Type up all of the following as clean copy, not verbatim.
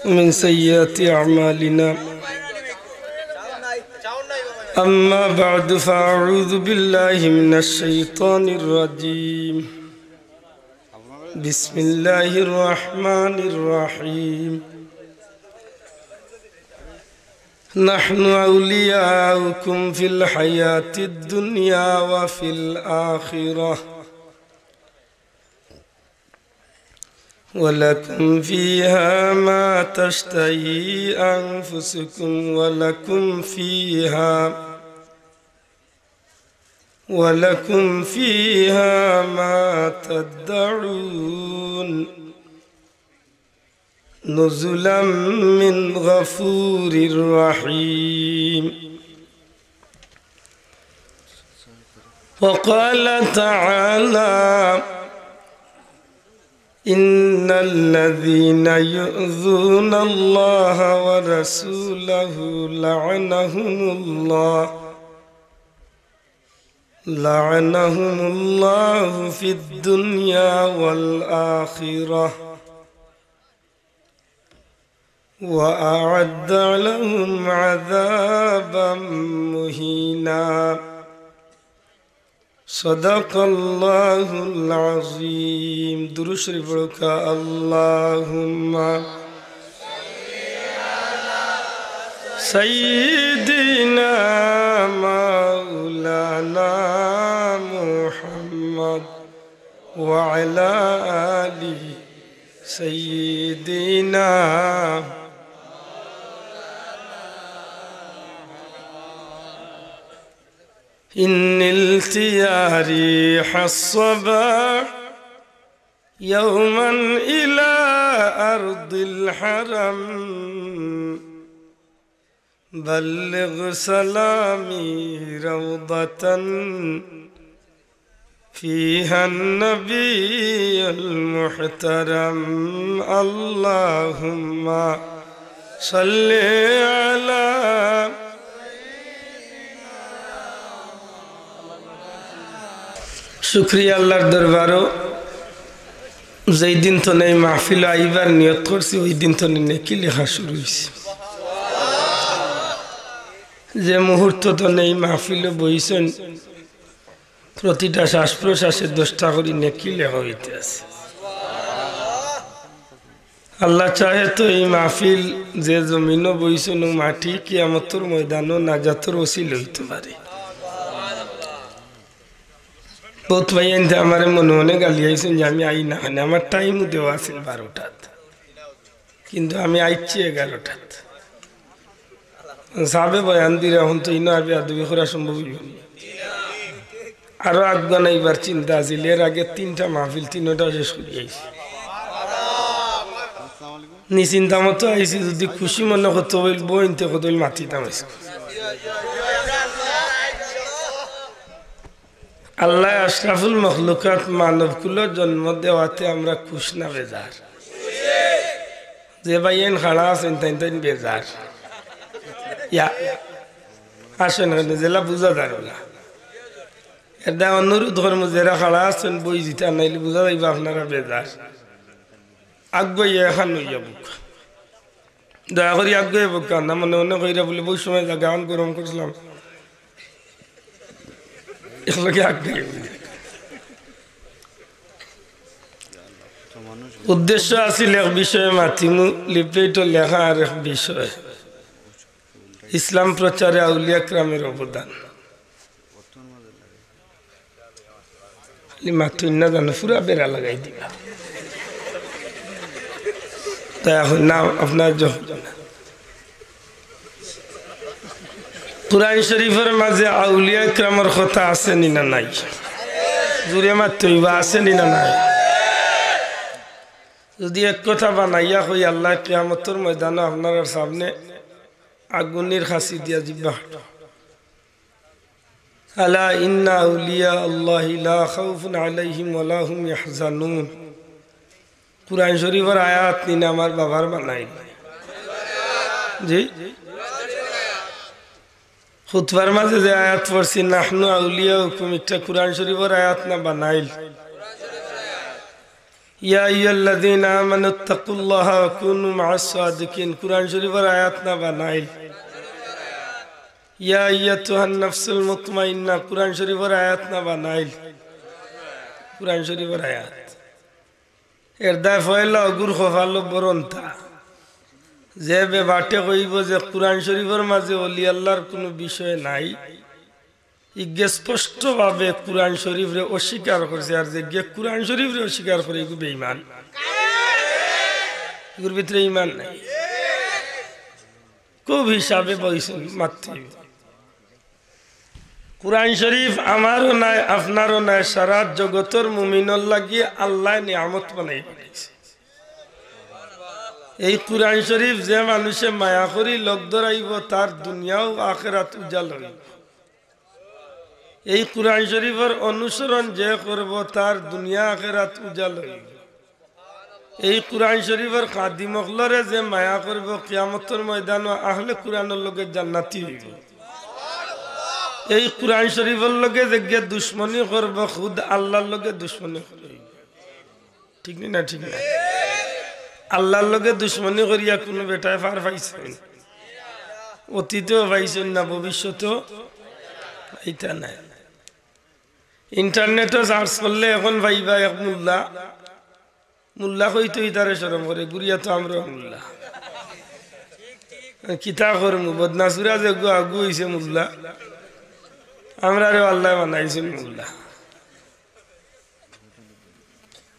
ومن سيئات أعمالنا أما بعد فأعوذ بالله من الشيطان الرجيم بسم الله الرحمن الرحيم نحن أولياؤكم في الحياة الدنيا وفي الآخرة ولكم فيها ما تشتهي أنفسكم ولكم فيها ما تدعون نزلا من غفور رحيم. وقال تعالى إن الذين يؤذون الله ورسوله لعنهم الله في الدنيا والآخرة وأعد لهم عذابا مهينا. صدق الله العظيم. درود شريف پڑھو اللهم سيدنا مولانا محمد وعلى آله سيدنا إن التيا ريح الصباح يوما إلى أرض الحرم بلغ سلامي روضة فيها النبي المحترم اللهم صل على शुक्रिया अल्लाहर दरबारो যেই দিন তো নেই মাহফিল আইবার নিয়ত করছি ওই দিন তো নেকি লেখা শুরু হয়েছে যে মুহূর্ত তো নেই মাহফিলে বইছেন প্রতিটা শ্বাস প্রশ্বাসে 10টা করে নেকি লেখা হইতে আছে আল্লাহ চাহে তো এই মাহফিল যে জমিনও বইছেন ও মাটি কিয়ামতের ময়দানও নাজাতের ওসিল হইতে পারে बहुत भाई हमारे मन गाली आई आई ना हमार टाइम देवा 12टा किन्तु आईची 11टात साबे बयान दी हम तो इनो आबे आदबी करा सम्भव और आगे नाइबार चिंता आछिल एर आगे 3टा महफिल 3टा शेष करे आइछि निचिंता मतो आइछि यदि खुशी मन करते बलबो इनते कत मातिताम अल्लाह अशराफुल मखलूकात मानवकुलो जन्म देवाते आमरा खुश ना बेजार जे भाईयन खड़ा आছেন তাইন बेजार या আসেন জেলা বুঝা যাবে না এটা অনুরোধ করব যারা খड़ा আছেন বই দিতা নাইলে বুঝা যাইবা আপনারা বেজার আগে এখন হইব দয়া করে আগে বকা না মনে মনে কইরা বলে বই সময় জায়গা অন গরম করছিলাম उद्देश्य आसिल एक विषय मातिमु लिपिट लेखा और एक विषय इस्लाम प्रचारे आउलिया क्रामेर अवदान मातु ना जानो पूरा बेरा लगाई दिबा ना अपना जो कुरान शरीफर माजे आउलिया क्रामर कथा आछे नी ना नाई जुरे मातइबा आछे नी ना नाई यदि एक कथा बानाइया कई अल्लाह कियामतेर मैदाने आपनार सामने आगुनेर खासी दिया जिब्बा अला इन्ना आउलिया अल्लाहि ला खौफुन अलैहिम वला हुम यहज़ानून कुरान शरीफर आयात नी ना आमार बाबार बानाई जी खुतबार माঝে যে আয়াত পড়ছি নাহনু আউলিয়াউকুম এটা কুরআন শরীফের আয়াত না বানাইল ইয়া আইয়ুহাল্লাযীনা আমানুত্তাকুল্লাহা ওয়া কুনু মা'আস সাদিকিন কুরআন শরীফের আয়াত না বানাইল ইয়া আইয়াতুহান নাফসুল মুতমাইন্না কুরআন শরীফের আয়াত না বানাইল কুরআন শরীফের আয়াত এর দায় ফয়লা গুর খফালো বরন্তা যে বে বাটে কইব যে কুরআন শরীফের মাঝে ওলি আল্লাহর কোনো বিষয় নাই ইগে স্পষ্টভাবে কুরআন শরীফরে অস্বীকার করছে আর যে গে কুরআন শরীফরে অস্বীকার করে এগু বেঈমান এগুর ভিতরে ঈমান নাই খুব হিসাবে বইছেন মাত্র কুরআন শরীফ আমারও নাই আপনারও নাই সারা জগতের মুমিনের লাগিয়ে আল্লাহ নিয়ামত বানাই বানাইছে এই কুরআন শরীফ যে মানুষে মায়া করি লোক ধরাইব তার দুনিয়াও আখিরাত উজাল হইব এই কুরআন শরীফের অনুসরণ যে করব তার দুনিয়া আখিরাত উজাল হইব এই কুরআন শরীফের খাদিম হলরে যে মায়া করব কিয়ামতের ময়দানে আহলে কুরআনের লগে জান্নাতি হইব এই কুরআন শরীফের লগে যে দুশমনি করব খুদ আল্লাহর লগে দুশমনি করব ঠিক না ঠিক না আল্লাহর লগে দুশমনি করিয়া কোনো বেটায় পার পাইছেন অতীতেও পাইছেন না ভবিষ্যতেও পাইতা নাই ইন্টারনেটে সার্চ করলে এখন ভাইবা এক মুল্লা কইতো ইতারে শরম করে গুরিয়া তো আমরা মুল্লা কিতা করমু বদনাসুরা যে আগু হইছে মুল্লা আমরা রে আল্লাহ বানাইছেন মুল্লা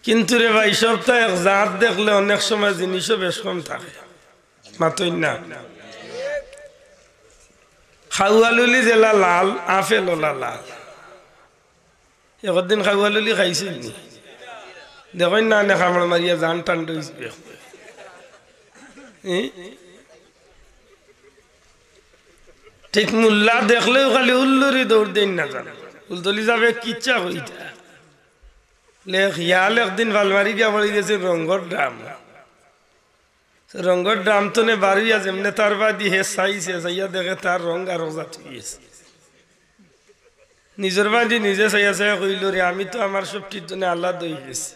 কিন্তু রে ভাই সপ্তাহে এক জাত দেখলে অনেক সময় জিনিসও বেশ কম থাকে মাতই না খাওয়ালুলি জেলা লাল আপেল ওলা লাল একদিন খাওয়ালুলি খাইছিল নি দেখেন না নে খামড় মারিয়া জান টান ঠিক মুল্লা দেখলেও খালি উল্লুরি দৌড় দেন না জান উলতলি যাবে কিচ্ছা কইতা ইয়াল একদিন ভালমারি গিয়া পড়ে গেছে রঙ্গর ড্রাম তো নে বাড়িয়া যেমনে তার বাদি হে চাইছে চাইয়া দেখে তার রং আর রোজা ঠিকছে নিজের বাদি নিজে চাইয়া চাইয়া কইল রে আমি তো আমার সবটির জন্য আল্লাহ দই গেছি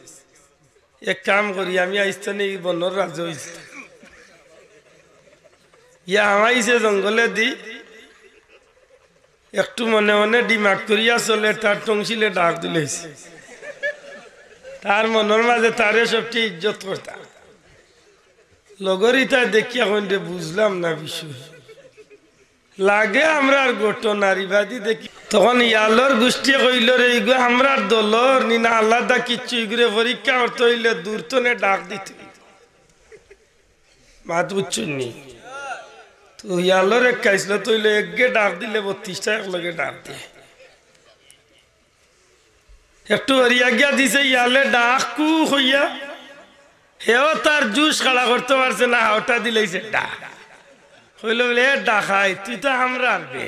এক কাম করি আমি আইস্তানে এই বনর রাজ হয়েছি ইয়া আমাইছে জঙ্গলে দি একটু মনে মনে ডিমাগ করিয়া চলে তার টংসিলে ডাক দিলেছে তার মনের মাঝে তারে সবটি ইজ্জত করতাম লগরিতা দেখিয়া কইলে বুঝলাম না বিষয় লাগে আমরা আর গোটো নারীবাদী দেখি তখন ইয়ালোর গোষ্ঠী কইল রে এইগো আমরা দলর নিনা আলাদা কিচ্ছু ইগুরে পরীক্ষা করতে হইলে দূর তনে ডাক দিতে মাত বুঝছুনি তো ইয়ালোর এক কাইছিল তৈলে একগে ডাক দিলে 32টা একলগে ডাক দিয়ে একটু হরিয়া গিয়া দিছে ইয়ালে ডাক কু হইয়া হেও তার জুস খাড়া করতে পারছে না ওটা দিলেছে ডাক হইল বলে ডাকাই তুই তো আমরা আরবে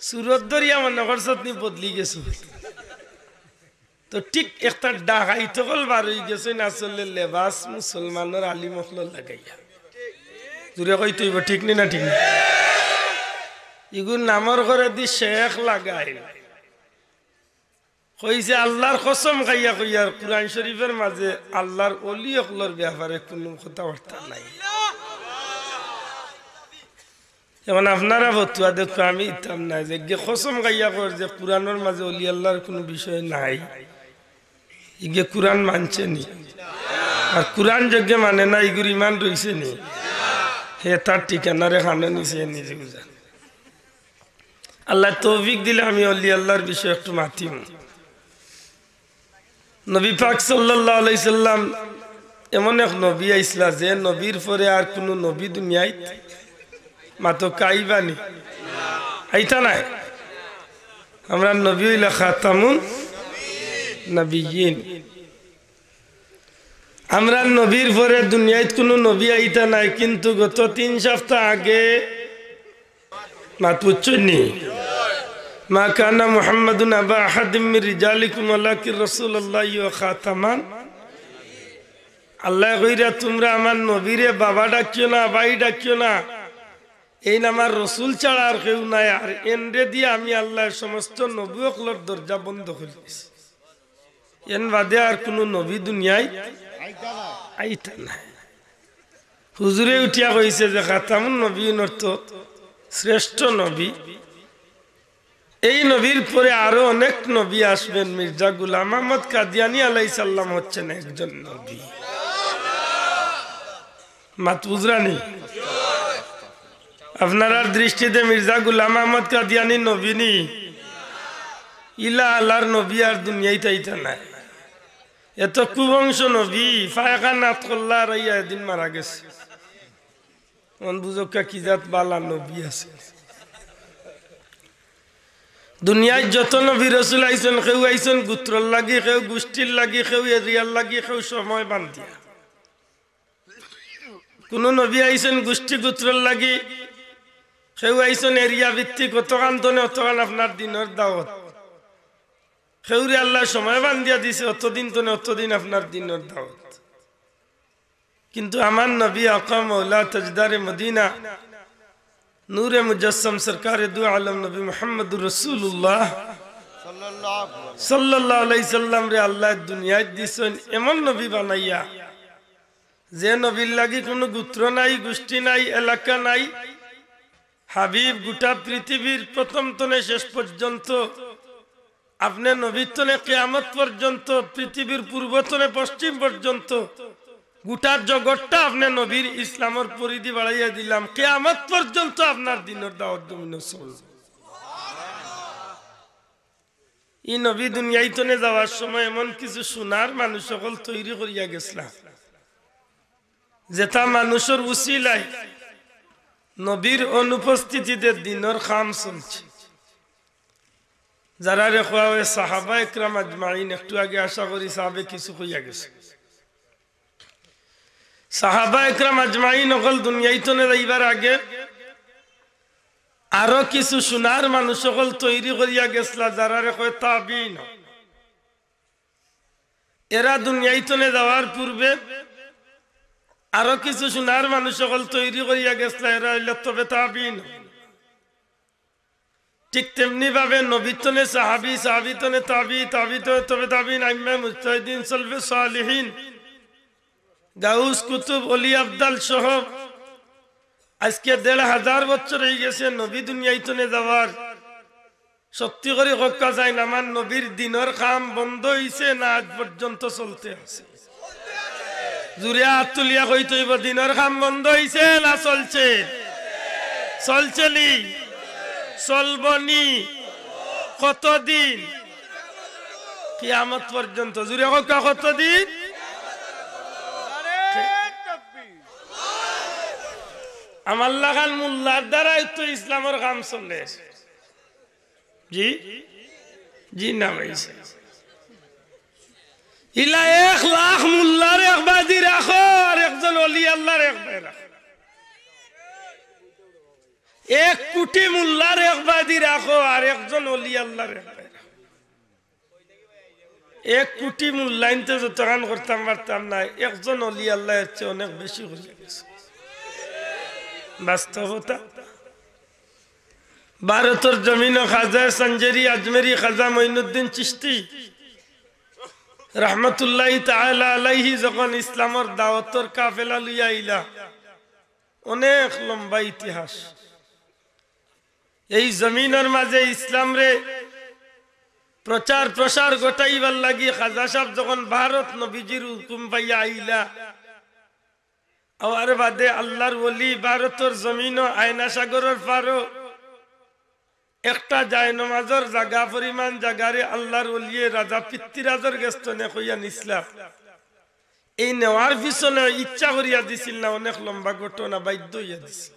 সুরত দরিয়া মনে করছত নি বদলি গেছো তো ঠিক একটা ডাকাই তকল বার হয়ে গেছে আসলে লেবাস মুসলমানের আলী মখল লাগাইয়া দূরে কই তুইব ঠিক নি না ঠিক না ইগুর নামর ঘরে দি শেখ লাগাই কইছে আল্লাহর কসম খাইয়া কইয়ার কুরআন শরীফের মাঝে আল্লাহর ওলি হকলর ব্যাপারে কোনো কথাবার্তা নাই এখন আপনারা বতুয়া দেখো আমি ইতাম নাই যে কসম খাইয়া কর যে কুরআনের মাঝে ওলি আল্লাহর কোনো বিষয় নাই ইগে কুরআন মানছে নি আর কুরআন যজ্ঞ মানে না ইগুর ইমান রইছে নি হে তার ঠিকানারে খানে নিছে নিজে বুঝান আল্লাহ তৌফিক দিলে আমি ওলি আল্লাহর বিষয় একটু মাতিম নবী পাক সাল্লাল্লাহু আলাইহি সাল্লাম এমন এক নবী আইসলা যে নবীর পরে আর কোনো নবী দুনিয়ায় মাতো কাইবানি আইতা নাই আমরা নবী হইলা খাতামুন নবিয়্যিন আমরা নবীর পরে দুনিয়ায় কোনো নবী আইতা নাই কিন্তু গত 3 সপ্তাহ আগে মাতুচ্চনি মা কানা মুহাম্মাদুন আবা আহাদিম মির রিজালিকুম ওয়ালাকিন রাসূলুল্লাহ ওয়া খাতামান আল্লাহ কইরা তোমরা আমার নবীরে বাবা ডাকিও না ভাই ডাকিও না এই আমার রসুল ছাড়া আর কেউ নাই আর এন্ডে দিয়ে আমি আল্লাহর সমস্ত নবী হকলর দরজা বন্ধ করে দিয়েছি এন বাদে আর কোনো নবী দুনিয়ায় আইতা নাই। হুজুরে উঠিয়া কইছে যে খাতামুন নবীন অর্থ শ্রেষ্ঠ নবী। এই নবীর পরে আরো অনেক নবী আসবেন। মির্জা গুলাম আহমদ কাদিয়ানী আলাইহিস সালাম হচ্ছেন একজন নবী। মাত বুঝরানি আপনার দৃষ্টিতে মির্জা গুলাম আহমদ কাদিয়ানী নবীনি ইলা আল্লাহর নবী আর দুনিয়ায় তাইতা নাই। এত কুবংশ নবী ফায়খানাত কল্লা রাইয়া এদিন মারা গেছে। মন বুঝকা কি জাত বালা নবী আছে। দুনিয়ায় যত নবী রসুল আইসন, কেউ আইসন গোত্রর লাগি, কেউ গোষ্ঠীর লাগি, কেউ এরিয়ার লাগি, কেউ সময় বান্ধিয়া। কোন নবী আইসন গোষ্ঠী গোত্রর লাগি, কেউ আইসন এরিয়া ভিত্তিক, অতখান তনে অতখান আপনার দিনের দাওয়াত। কেউরে আল্লাহ সময় বান্ধিয়া দিছে, অতদিন তনে অতদিন আপনার দিনের দাওয়াত। কিন্তু আমার নবী আকা মৌলা তাজদারে মদিনা নূরে মুজাসসাম সরকারে দু আলম নবী মুহাম্মদুর রাসূলুল্লাহ সাল্লাল্লাহু আলাইহি সাল্লাম রে আল্লাহ দুনিয়ায় দিছেন এমন নবী বানাইয়া, যে নবীর লাগি কোনো গোত্র নাই, গোষ্ঠী নাই, এলাকা নাই। হাবিব গোটা পৃথিবীর প্রথম তনে শেষ পর্যন্ত, আপনি নবীর তনে কিয়ামত পর্যন্ত, পৃথিবীর পূর্বতনে পশ্চিম পর্যন্ত গোটা জগৎটা আপনি নবীর ইসলামের পরিধি বাড়াইয়া দিলাম। কিয়ামত পর্যন্ত আপনার দিনের দাওয়াত জমিনে চলবে। এই নবী দুনিয়ায় তনে যাওয়ার সময় এমন কিছু সোনার মানুষ সকল তৈরি করিয়া গেছিলাম, যেটা মানুষের উসিলায় নবীর অনুপস্থিতিতে দিনের কাম চলছে। যারা রেখা হয় সাহাবা একরাম আজমাইন, একটু আগে আশা করি সাহাবে কিছু হইয়া গেছে। সাহাবা একরাম আজমাইন অকল দুনিয়ায় তনে যাইবার আগে আরো কিছু সোনার মানুষ সকল তৈরি করিয়া গেছলা, যারা রেখা তাবিন। এরা দুনিয়ায় তনে যাওয়ার পূর্বে আরো কিছু সোনার মানুষ সকল তৈরি করিয়া গেছলা, এরা হইল তবে তাবিন। ঠিক তেমনি ভাবে নবীতনে সাহাবি, সাহাবিতনে তাবি, তাবিতনে তবে তাবিন, আইম্মা মুজতাহিদিন, সালফে সালিহিন, গাউস, কুতুব, অলি আবদাল সহ আজকে ১৫০০ বছর হয়ে গেছে নবী দুনিয়ায় তনে যাওয়ার। সত্যি করে হক্কা যায় না, আমার নবীর দিনের কাম বন্ধ হইছে না আজ পর্যন্ত চলতে আছে? জুড়ে হাত তুলিয়া কইতে হইব, দিনের কাম বন্ধ হইছে না চলছে? চলছে নি, চলবনি। কতদিন? কিয়ামত পর্যন্ত। জুড়ে হক্কা কতদিন? আমার লাগান মোল্লার দ্বারাই তো ইসলামের কাম চলে। জি জি না ভাইছে ইলা ১,০০,০০০ মোল্লার এক বাদি রাখো আর একজন অলি আল্লাহর এক বাই রাখো। ১ কোটি মোল্লার এক বাদি রাখো আর একজন অলি আল্লাহর এক বাই রাখো। ১ কোটি মূল্যায়নতে যতক্ষণ করতাম পারতাম না, একজন অলি আল্লাহ এর চেয়ে অনেক বেশি হয়ে গেছে। বাস্তবতা। ভারতের জমিন খাজা সঞ্জেরি আজমেরি খাজা মঈনুদ্দিন চিশতি রহমতুল্লাহি তাআলা আলাইহি যখন ইসলামের দাওয়াতের কাফেলা লইয়া আইলা, অনেক লম্বা ইতিহাস। এই জমিনের মাঝে ইসলাম রে প্রচার প্রসার গোটাইবার লাগি খাজা সাহেব যখন ভারত নবীজির হুকুম পাইয়া আইলা, আর বাদে আল্লাহর ওলি ভারতের জমিন আয়না সাগরের পারো একটা যায় নমাজর জায়গা পরিমাণ জায়গারে আল্লাহর ওলিয়ে রাজা পিতৃরাজর গেস্ত নে কইয়া নিসলা। এই নেওয়ার পিছনে ইচ্ছা করিয়া দিছিল না, অনেক লম্বা ঘটনা, বাধ্য হইয়া দিছিল।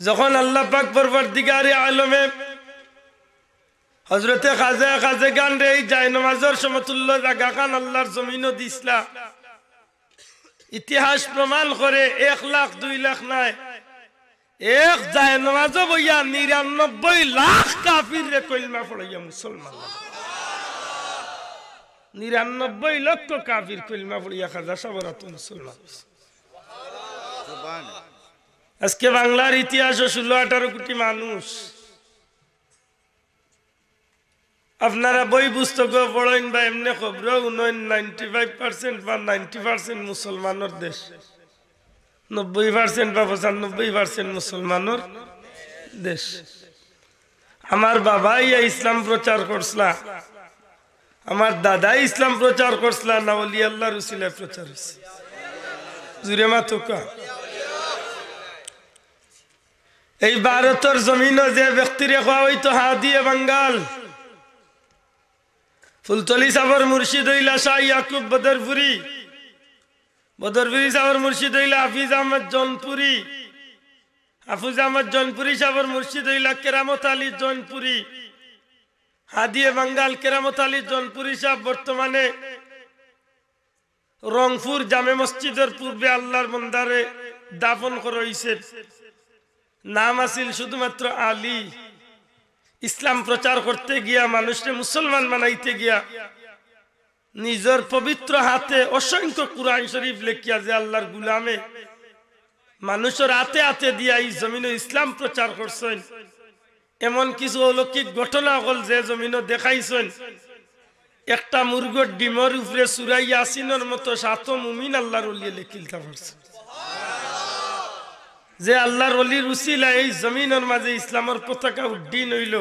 যখন আল্লাহ পাক পরবর্তীকারে আলমে হযরতে খাজা খাজেগান রে এই যায় নমাজর সমতুল্য জায়গা খান আল্লাহর জমিনও দিসলা, ইতিহাস প্রমাণ করে ১ লাখ ২ লাখ নাই, এক যায় নমাজ বইয়া ৯৯ লাখ কাফির রে কলমা পড়াইয়া মুসলমান। ৯৯ লক্ষ কাফির কলমা পড়িয়া খাজা সাবরাত মুসলমান। আজকে বাংলার ইতিহাস ১৬-১৮ কোটি মানুষ। আপনারা বই পুস্তক পড়েন বা এমনি খবর 95% বা 90% মুসলমানের দেশ, 90% বা 95% মুসলমানের দেশ। আমার বাবাই ইসলাম প্রচার করছলা, আমার দাদাই ইসলাম প্রচার করছলা, না ওলি আল্লাহর উসিলায় প্রচার হয়েছে। জুড়ে মাতুকা এই ভারতের জমিন যে ব্যক্তিরে খাওয়া হইতো হাদিয়ে বাঙ্গাল, ফুলতলি সাবর মুর্শিদ হইলা শাহ ইয়াকুব বদরপুরি, বদরপুরি সাবর মুর্শিদ হইলা হাফিজ আহমদ জৌনপুরি, হাফিজ আহমদ জৌনপুরি সাবর মুর্শিদ হইলা কেরামত আলী জৌনপুরি, হাদিয়ে বাঙ্গাল কেরামত আলী জৌনপুরি সাহেব বর্তমানে রংপুর জামে মসজিদের পূর্বে আল্লাহর মন্দারে দাফন করা হইছে। নাম আছিল শুধুমাত্র আলী। ইসলাম প্রচার করতে গিয়া, মানুষকে মুসলমান বানাইতে গিয়া নিজের পবিত্র হাতে অসংখ্য কুরআন শরীফ লেখিয়া যে আল্লাহর গুলামে মানুষের হাতে হাতে দিয়া এই জমিনে ইসলাম প্রচার করছেন। এমন কিছু অলৌকিক ঘটনা হল যে জমিনে দেখাইছেন। একটা মুরগর ডিমের উপরে সূরা ইয়াসিনের মতো 7 মুমিন আল্লাহর ওলি লিখিলতে পারছে। যে আল্লাহর ওলির উসিলায় এই জমিনের মাঝে ইসলামের পতাকা উড্ডীন হইল।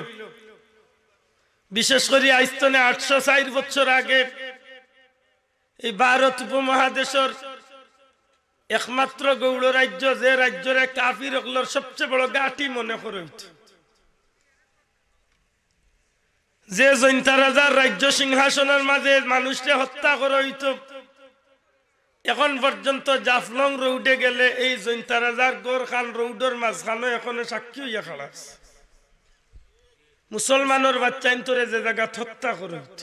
বিশেষ করে আইস্তনে 860 বছর আগে এই ভারত উপমহাদেশের একমাত্র গৌড় রাজ্য, যে রাজ্যের কাফির হকলর সবচেয়ে বড় গাঁটি মনে করে হইত, যে জৈন্তা রাজার রাজ্য সিংহাসনের মাঝে মানুষকে হত্যা করা হইত। এখন পর্যন্ত জাফলং রোডে গেলে এই জৈন্তা রাজার গোরখান রোডের মাঝখানে এখনো সাক্ষী হইয়া খাড়া আছে। মুসলমানের বাচ্চা ইন্তরে যে জায়গা হত্যা করা হইত,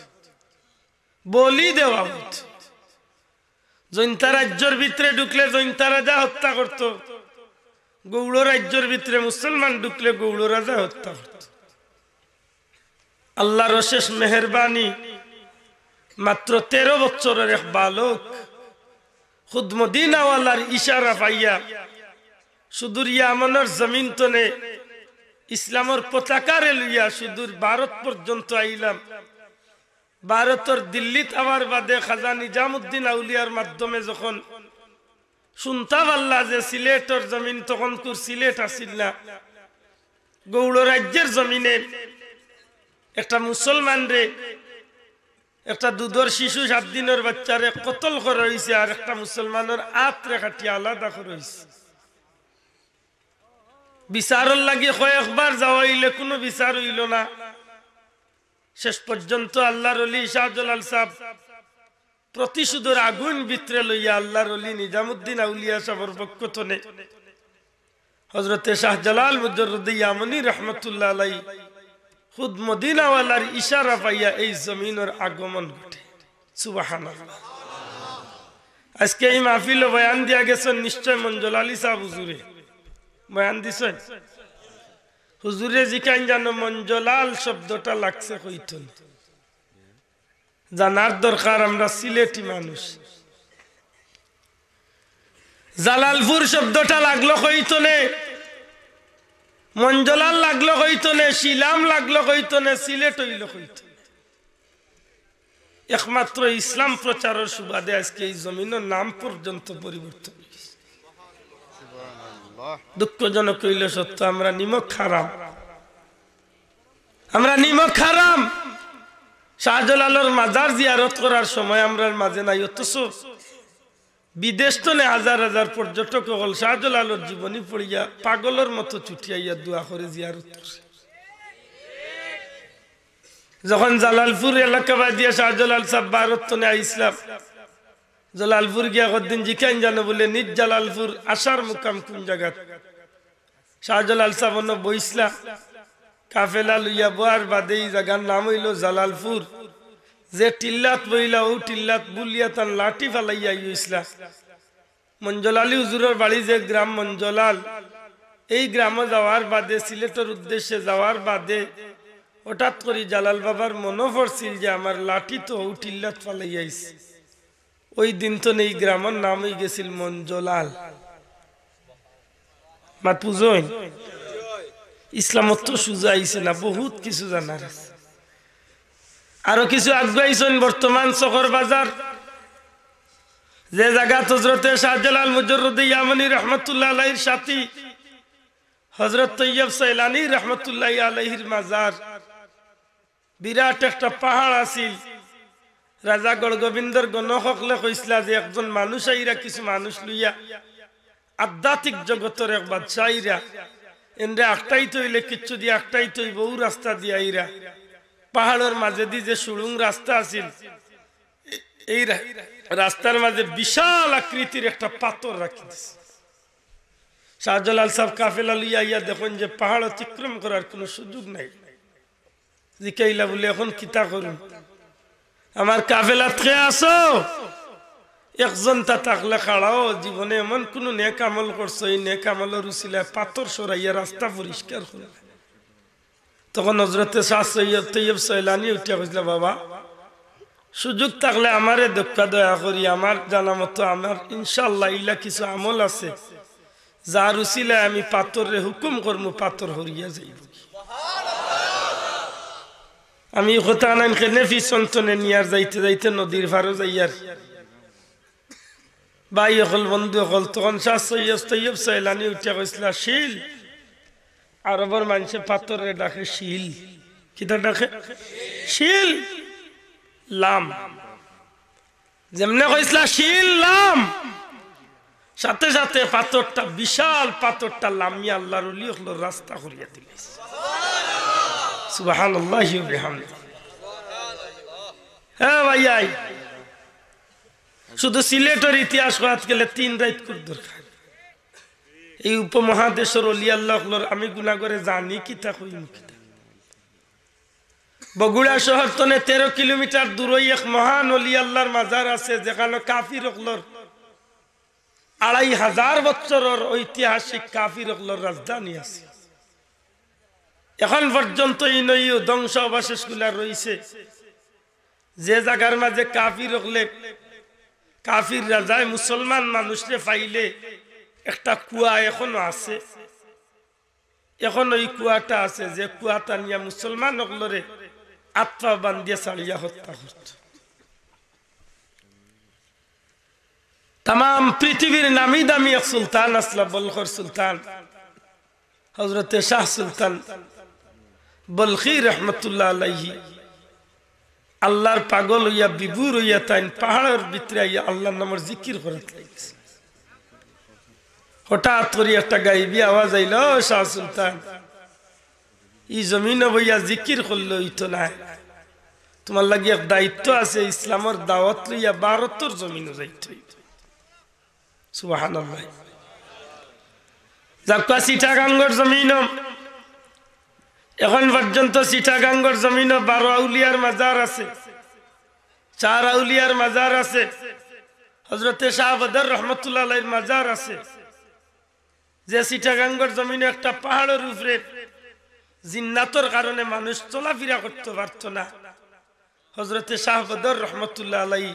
বলি দেওয়া হইত। জৈন্তা রাজ্যের ভিতরে ঢুকলে জৈন্তা রাজা হত্যা করত, গৌড় রাজ্যের ভিতরে মুসলমান ঢুকলে গৌড় রাজা হত্যা করত। আল্লাহর অশেষ মেহেরবানি, মাত্র 13 বছরের এক বালক খুদ মদিনাওয়ালার ইশারা পাইয়া সুদূর ইয়ামানের জমিন তনে ইসলামের পতাকারে লইয়া সুদূর ভারত পর্যন্ত আইলাম। ভারতের দিল্লি আবার বাদে খাজা নিজামুদ্দিন আউলিয়ার মাধ্যমে যখন শুনতাম আল্লাহ যে সিলেটের জমিন, তখন তোর সিলেট আসিল না, গৌড় রাজ্যের জমিনে একটা মুসলমান রে, একটা দুধর শিশু 7 দিনের বাচ্চারে কতল করা হয়েছে, আর একটা মুসলমানের আত্রে কাটিয়া আলাদা করা হয়েছে। বিচারের লাগে কয়েকবার যাওয়া হইলে কোনো বিচার হইল না। শেষ পর্যন্ত আল্লাহর ওলি শাহজালাল সাহেব প্রতিশোধের আগুন ভিতরে লইয়া আল্লাহর ওলি নিজামুদ্দিন আউলিয়া সাহেবের পক্ষ থেকে হযরতে শাহজালাল মুজদ্দিদ ইয়ামানি রহমাতুল্লাহ আলাইহি খুদ মদিনাওয়ালার ইশারা পাইয়া এই জমিনের আগমন ঘটে। সুবহানাল্লাহ। আজকে এই মাহফিলে বয়ান দিয়া গেছেন নিশ্চয় মঞ্জুল আলী সাহেব হুজুরে বয়ান দিছেন। হুজুরে জিকান জানো মঞ্জলাল শব্দটা লাগছে কইতন, জানার দরকার। আমরা সিলেটি মানুষ। জালালপুর শব্দটা লাগলো কইতনে, মঞ্জলাল লাগলো কইতনে, শিলাম লাগলো কইতনে, সিলেট হইল কইতনে। একমাত্র ইসলাম প্রচারের সুবাদে আজকে এই জমিনের নাম পর্যন্ত পরিবর্তন হয়েছে। দুঃখজনক হইল সত্য, আমরা নিমক খারাম, আমরা নিমক খারাম। শাহজালালের মাজার জিয়ারত করার সময় আমরা মাঝে নাই, অথচ বিদেশ তো নে হাজার হাজার পর্যটক হল শাহজালালের জীবনী পড়িয়া পাগলের মতো ছুটিয়াইয়া দোয়া করে জিয়ারত করে। যখন জালালপুর এলাকা বাদিয়া শাহজালাল সাহেব ভারত তো নে আইসলাম, জালালপুর গিয়া কদিন জিকাইন জানো বলে নিজ জালালপুর আসার মুকাম কোন জায়গা। শাহজালাল সাহেব বইসলা কাফেলা লইয়া বোয়ার বাদে এই জায়গার নাম হইল জালালপুর। যে টিল্লাত বইলা ও টিল্লাত বুলিয়া তার লাঠি ফালাইয়া ইসলা। মঞ্জলালী হুজুরের বাড়ি যে গ্রাম মঞ্জলাল, এই গ্রামে যাওয়ার বাদে সিলেটের উদ্দেশ্যে যাওয়ার বাদে হঠাৎ করে জালাল বাবার মনে পড়ছিল যে আমার লাঠি তো ও টিল্লাত ফালাইয়াইছে। ওই দিন তো এই গ্রামের নাম হয়ে গেছিল মঞ্জলাল। মা পুজো ইসলামত তো সুজা আইছে না, বহুত কিছু জানার আছে। আরো কিছু আগুয়াইছেন বর্তমান শহর বাজার যে জায়গা হযরতে শাহজালাল মুজাররদি ইয়ামানি রহমাতুল্লাহ আলাইহির সাথী হযরত তৈয়ব সাইলানি রহমাতুল্লাহ আলাইহির মাজার বিরাট একটা পাহাড় আছিল রাজা গড়গোবিন্দর গণহকলে কইসলা যে একজন মানুষ আইরা কিছু মানুষ লইয়া আধ্যাত্মিক জগতের এক বাদশা আইরা এনরে একটাই তৈলে কিচ্ছু দিয়ে একটাই তৈ বহু রাস্তা দিয়ে আইরা পাহাড়ের মাঝে দিয়ে যে সুড়ুং রাস্তা আছিল এই রাস্তার মাঝে বিশাল আকৃতির একটা পাথর রাখি দিছে শাহজালাল সাহেব কাফেলা লইয়া ইয়া দেখুন যে পাহাড় অতিক্রম করার কোনো সুযোগ নাই জিকাইলা বলে এখন কিতা করুন আমার কাফেলা থেকে আসো একজন তা থাকলে খাড়াও জীবনে এমন কোন নেক আমল করছো এই নেক আমলের উসিলায় পাথর সরাইয়া রাস্তা পরিষ্কার করে তখন হযরতে শাহ সৈয়দ তৈয়ব সৈলানি উঠে কইছিল বাবা সুযোগ থাকলে আমারে দক্কা দয়া করি আমার জানা মতো আমার ইনশাআল্লাহ ইলা কিছু আমল আছে যার উসিলায় আমি পাথরে হুকুম করবো পাথর হরিয়া যাইব আমি কথা নাইন কেনে ফি সন্তনে নিয়ার যাইতে যাইতে নদীর পারও যাইয়ার ভাই হল বন্ধু হল তখন শাহ সৈয়দ তৈয়ব সৈলানি উঠে কইছিল শিল আরবের মানুষে পাথরে ডাকে শিল কিতা ডাকে শিল লাম যেমনে কইছিল শিল লাম সাথে সাথে পাথরটা বিশাল পাথরটা লামিয়া আল্লাহর ওলি হলো রাস্তা করিয়া দিলেন সুবহানাল্লাহি ওয়া বিহামদিহি হ্যাঁ ভাই শুধু সিলেটের ইতিহাস করাতে গেলে 3 রাত করে দরকার এই উপমহাদেশের ওলি আল্লাহ আমি গুনাহ করে জানি কিতা কইম কিতা বগুড়া শহর থেকে 13 কিলোমিটার দূরে এক মহান ওলি আল্লাহর মাজার আছে যেখানে কাফির হকলর 2500 বছরের ঐতিহাসিক কাফির হকলর রাজধানী আছে এখন পর্যন্ত ইনইও ধ্বংস অবশেষগুলা রইছে যে জায়গার মাঝে কাফির হকলে কাফিররা যায় মুসলমান মানুষরে পাইলে একটা কুয়া এখনো আছে এখন ওই কুয়াটা আছে যে কুয়াটা নিয়ে মুসলমান হকলরে আত্মা বান্ধিয়া ছাড়িয়া হত্যা করত तमाम পৃথিবীর নামি দামি এক সুলতান আসলা বলখর সুলতান হযরতে শাহ সুলতান বলখি রহমতুল্লাহ আলাইহি আল্লাহর পাগল হইয়া বিভোর হইয়া তাই পাহাড়ের ভিতরে আইয়া আল্লাহর নামের জিকির করতে লাগছে হঠাৎ করে একটা গাইবি আওয়াজ আইল শাহ সুলতান এই জমিনে বইয়া জিকির করলে হইতো না তোমার লাগি এক দায়িত্ব আছে ইসলামের দাওয়াত লইয়া ভারতের জমিনে যাইতে হইবে সুবহানাল্লাহ যাক্কা চিটাগাঙ্গর জমিন এখন পর্যন্ত চিটাগাঙ্গর জমিন 12 আউলিয়ার মাজার আছে 4 আউলিয়ার মাজার আছে হযরতে শাহ বদর রহমাতুল্লাহ আলাইহির মাজার আছে যে চিটাগাঙ্গর জমিনে একটা পাহাড়ের উপরে জিন্নাতের কারণে মানুষ চলাফেরা করতে পারত না হযরতে শাহ বদর রহমাতুল্লাহ আলাইহি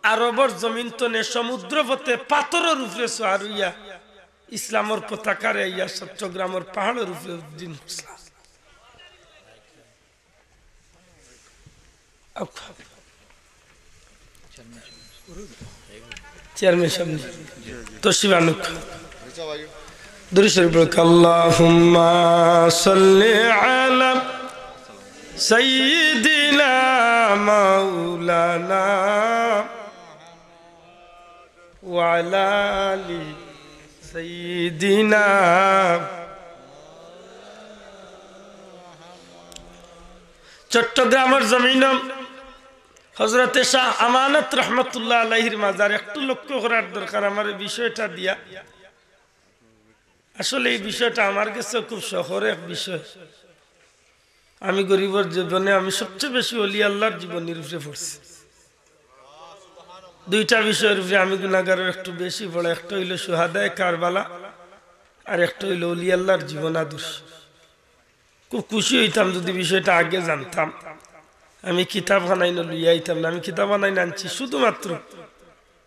আরবের জমিন তনে সমুদ্র পথে পাথরের উপরে সওয়ার হইয়া ইসলামের পতাকারে ইয়া চট্টগ্রামের পাহাড়ের উপরে দিন ইসলাম চেয়ারম্যান সামনে তশরিফ দুরূদ শরীফ পড়ো আল্লাহুম্মা সাল্লি আলা সাইয়্যিদিনা মাওলানা ওয়া আলা আলি সাইয়্যিদিনা চট্টগ্রামের জমিন হযরতে শাহ আমানত রহমাতুল্লাহ আলাইহির মাজার একটু লক্ষ্য করার দরকার আমার বিষয়টা দিয়া আসলে এই বিষয়টা আমার কাছে খুব শহরে এক বিষয় আমি গরিবের জীবনে আমি সবচেয়ে বেশি ওলি আল্লাহর জীবনের উপরে পড়ছি দুইটা বিষয়ের উপরে আমি গুনাহগারের একটু বেশি পড়ে একটা হইল শুহাদায়ে কারবালা আর একটা হইল ওলি আল্লাহর জীবন আদর্শ খুব খুশি হইতাম যদি বিষয়টা আগে জানতাম আমি কিতাব বানাইনো লইয়া আইতাম না আমি কিতাব বানাইনা আনছি শুধুমাত্র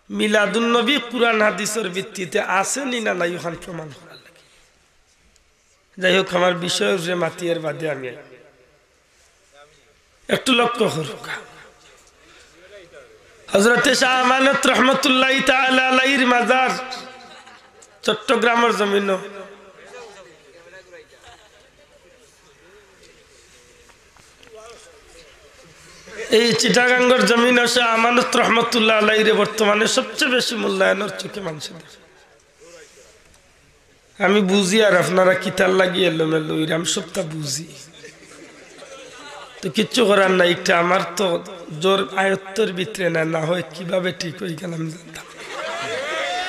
মিলাদুন নবী কুরআন হাদিসের ভিত্তিতে আছে নি না নাই ওখান প্রমাণ করার লাগে যাই হোক আমার বিষয়ের উপরে মাতিয়ার বাদে আমি একটু লক্ষ্য করুক হযরতে শাহ আমানত রহমাতুল্লাহি তাআলা আলাইহির মাজার চট্টগ্রামের জমিন এই চিটাগাঙ্গের জমিন শাহ আমানত রহমাতুল্লাহ আলাইহির বর্তমানে সবচেয়ে বেশি মূল্যায়নের চোখে মানুষ দেখে আমি বুঝি আর আপনারা কিতাল লাগিয়ে এলোমেলো আমি সবটা বুঝি তো কিচ্ছু করার নাই একটা আমার তো জোর আয়ত্তর ভিতরে না হয় কিভাবে ঠিক হয়ে গেল আমি জানতাম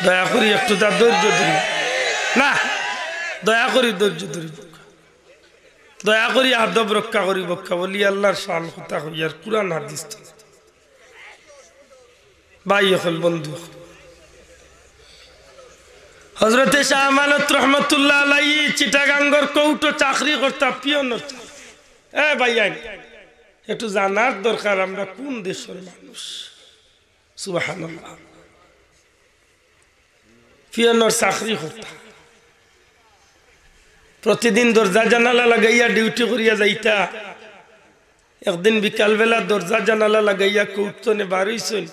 দয়া করি একটু তার ধৈর্য ধরি না দয়া করি ধৈর্য ধরি দয়া করি আদব রক্ষা করি বক্ষা বলি আল্লাহর শান কথা কই আর কুরআন হাদিস ভাই হল বন্ধু হযরতে শাহ আমানত রহমাতুল্লাহ আলাইহি চিটাগাঙ্গের কৌটো চাকরি করতা পিয়নের ভাই একটু জানার দরকার আমরা কোন দেশের মানুষ সুবহানাল্লাহ পিয়নের চাকরি করতা প্রতিদিন দরজা জানালা লাগাইয়া ডিউটি করিয়া যাইতা একদিন বিকালবেলা দরজা জানালা লাগাইয়া কৌটনে বাড়ইছেন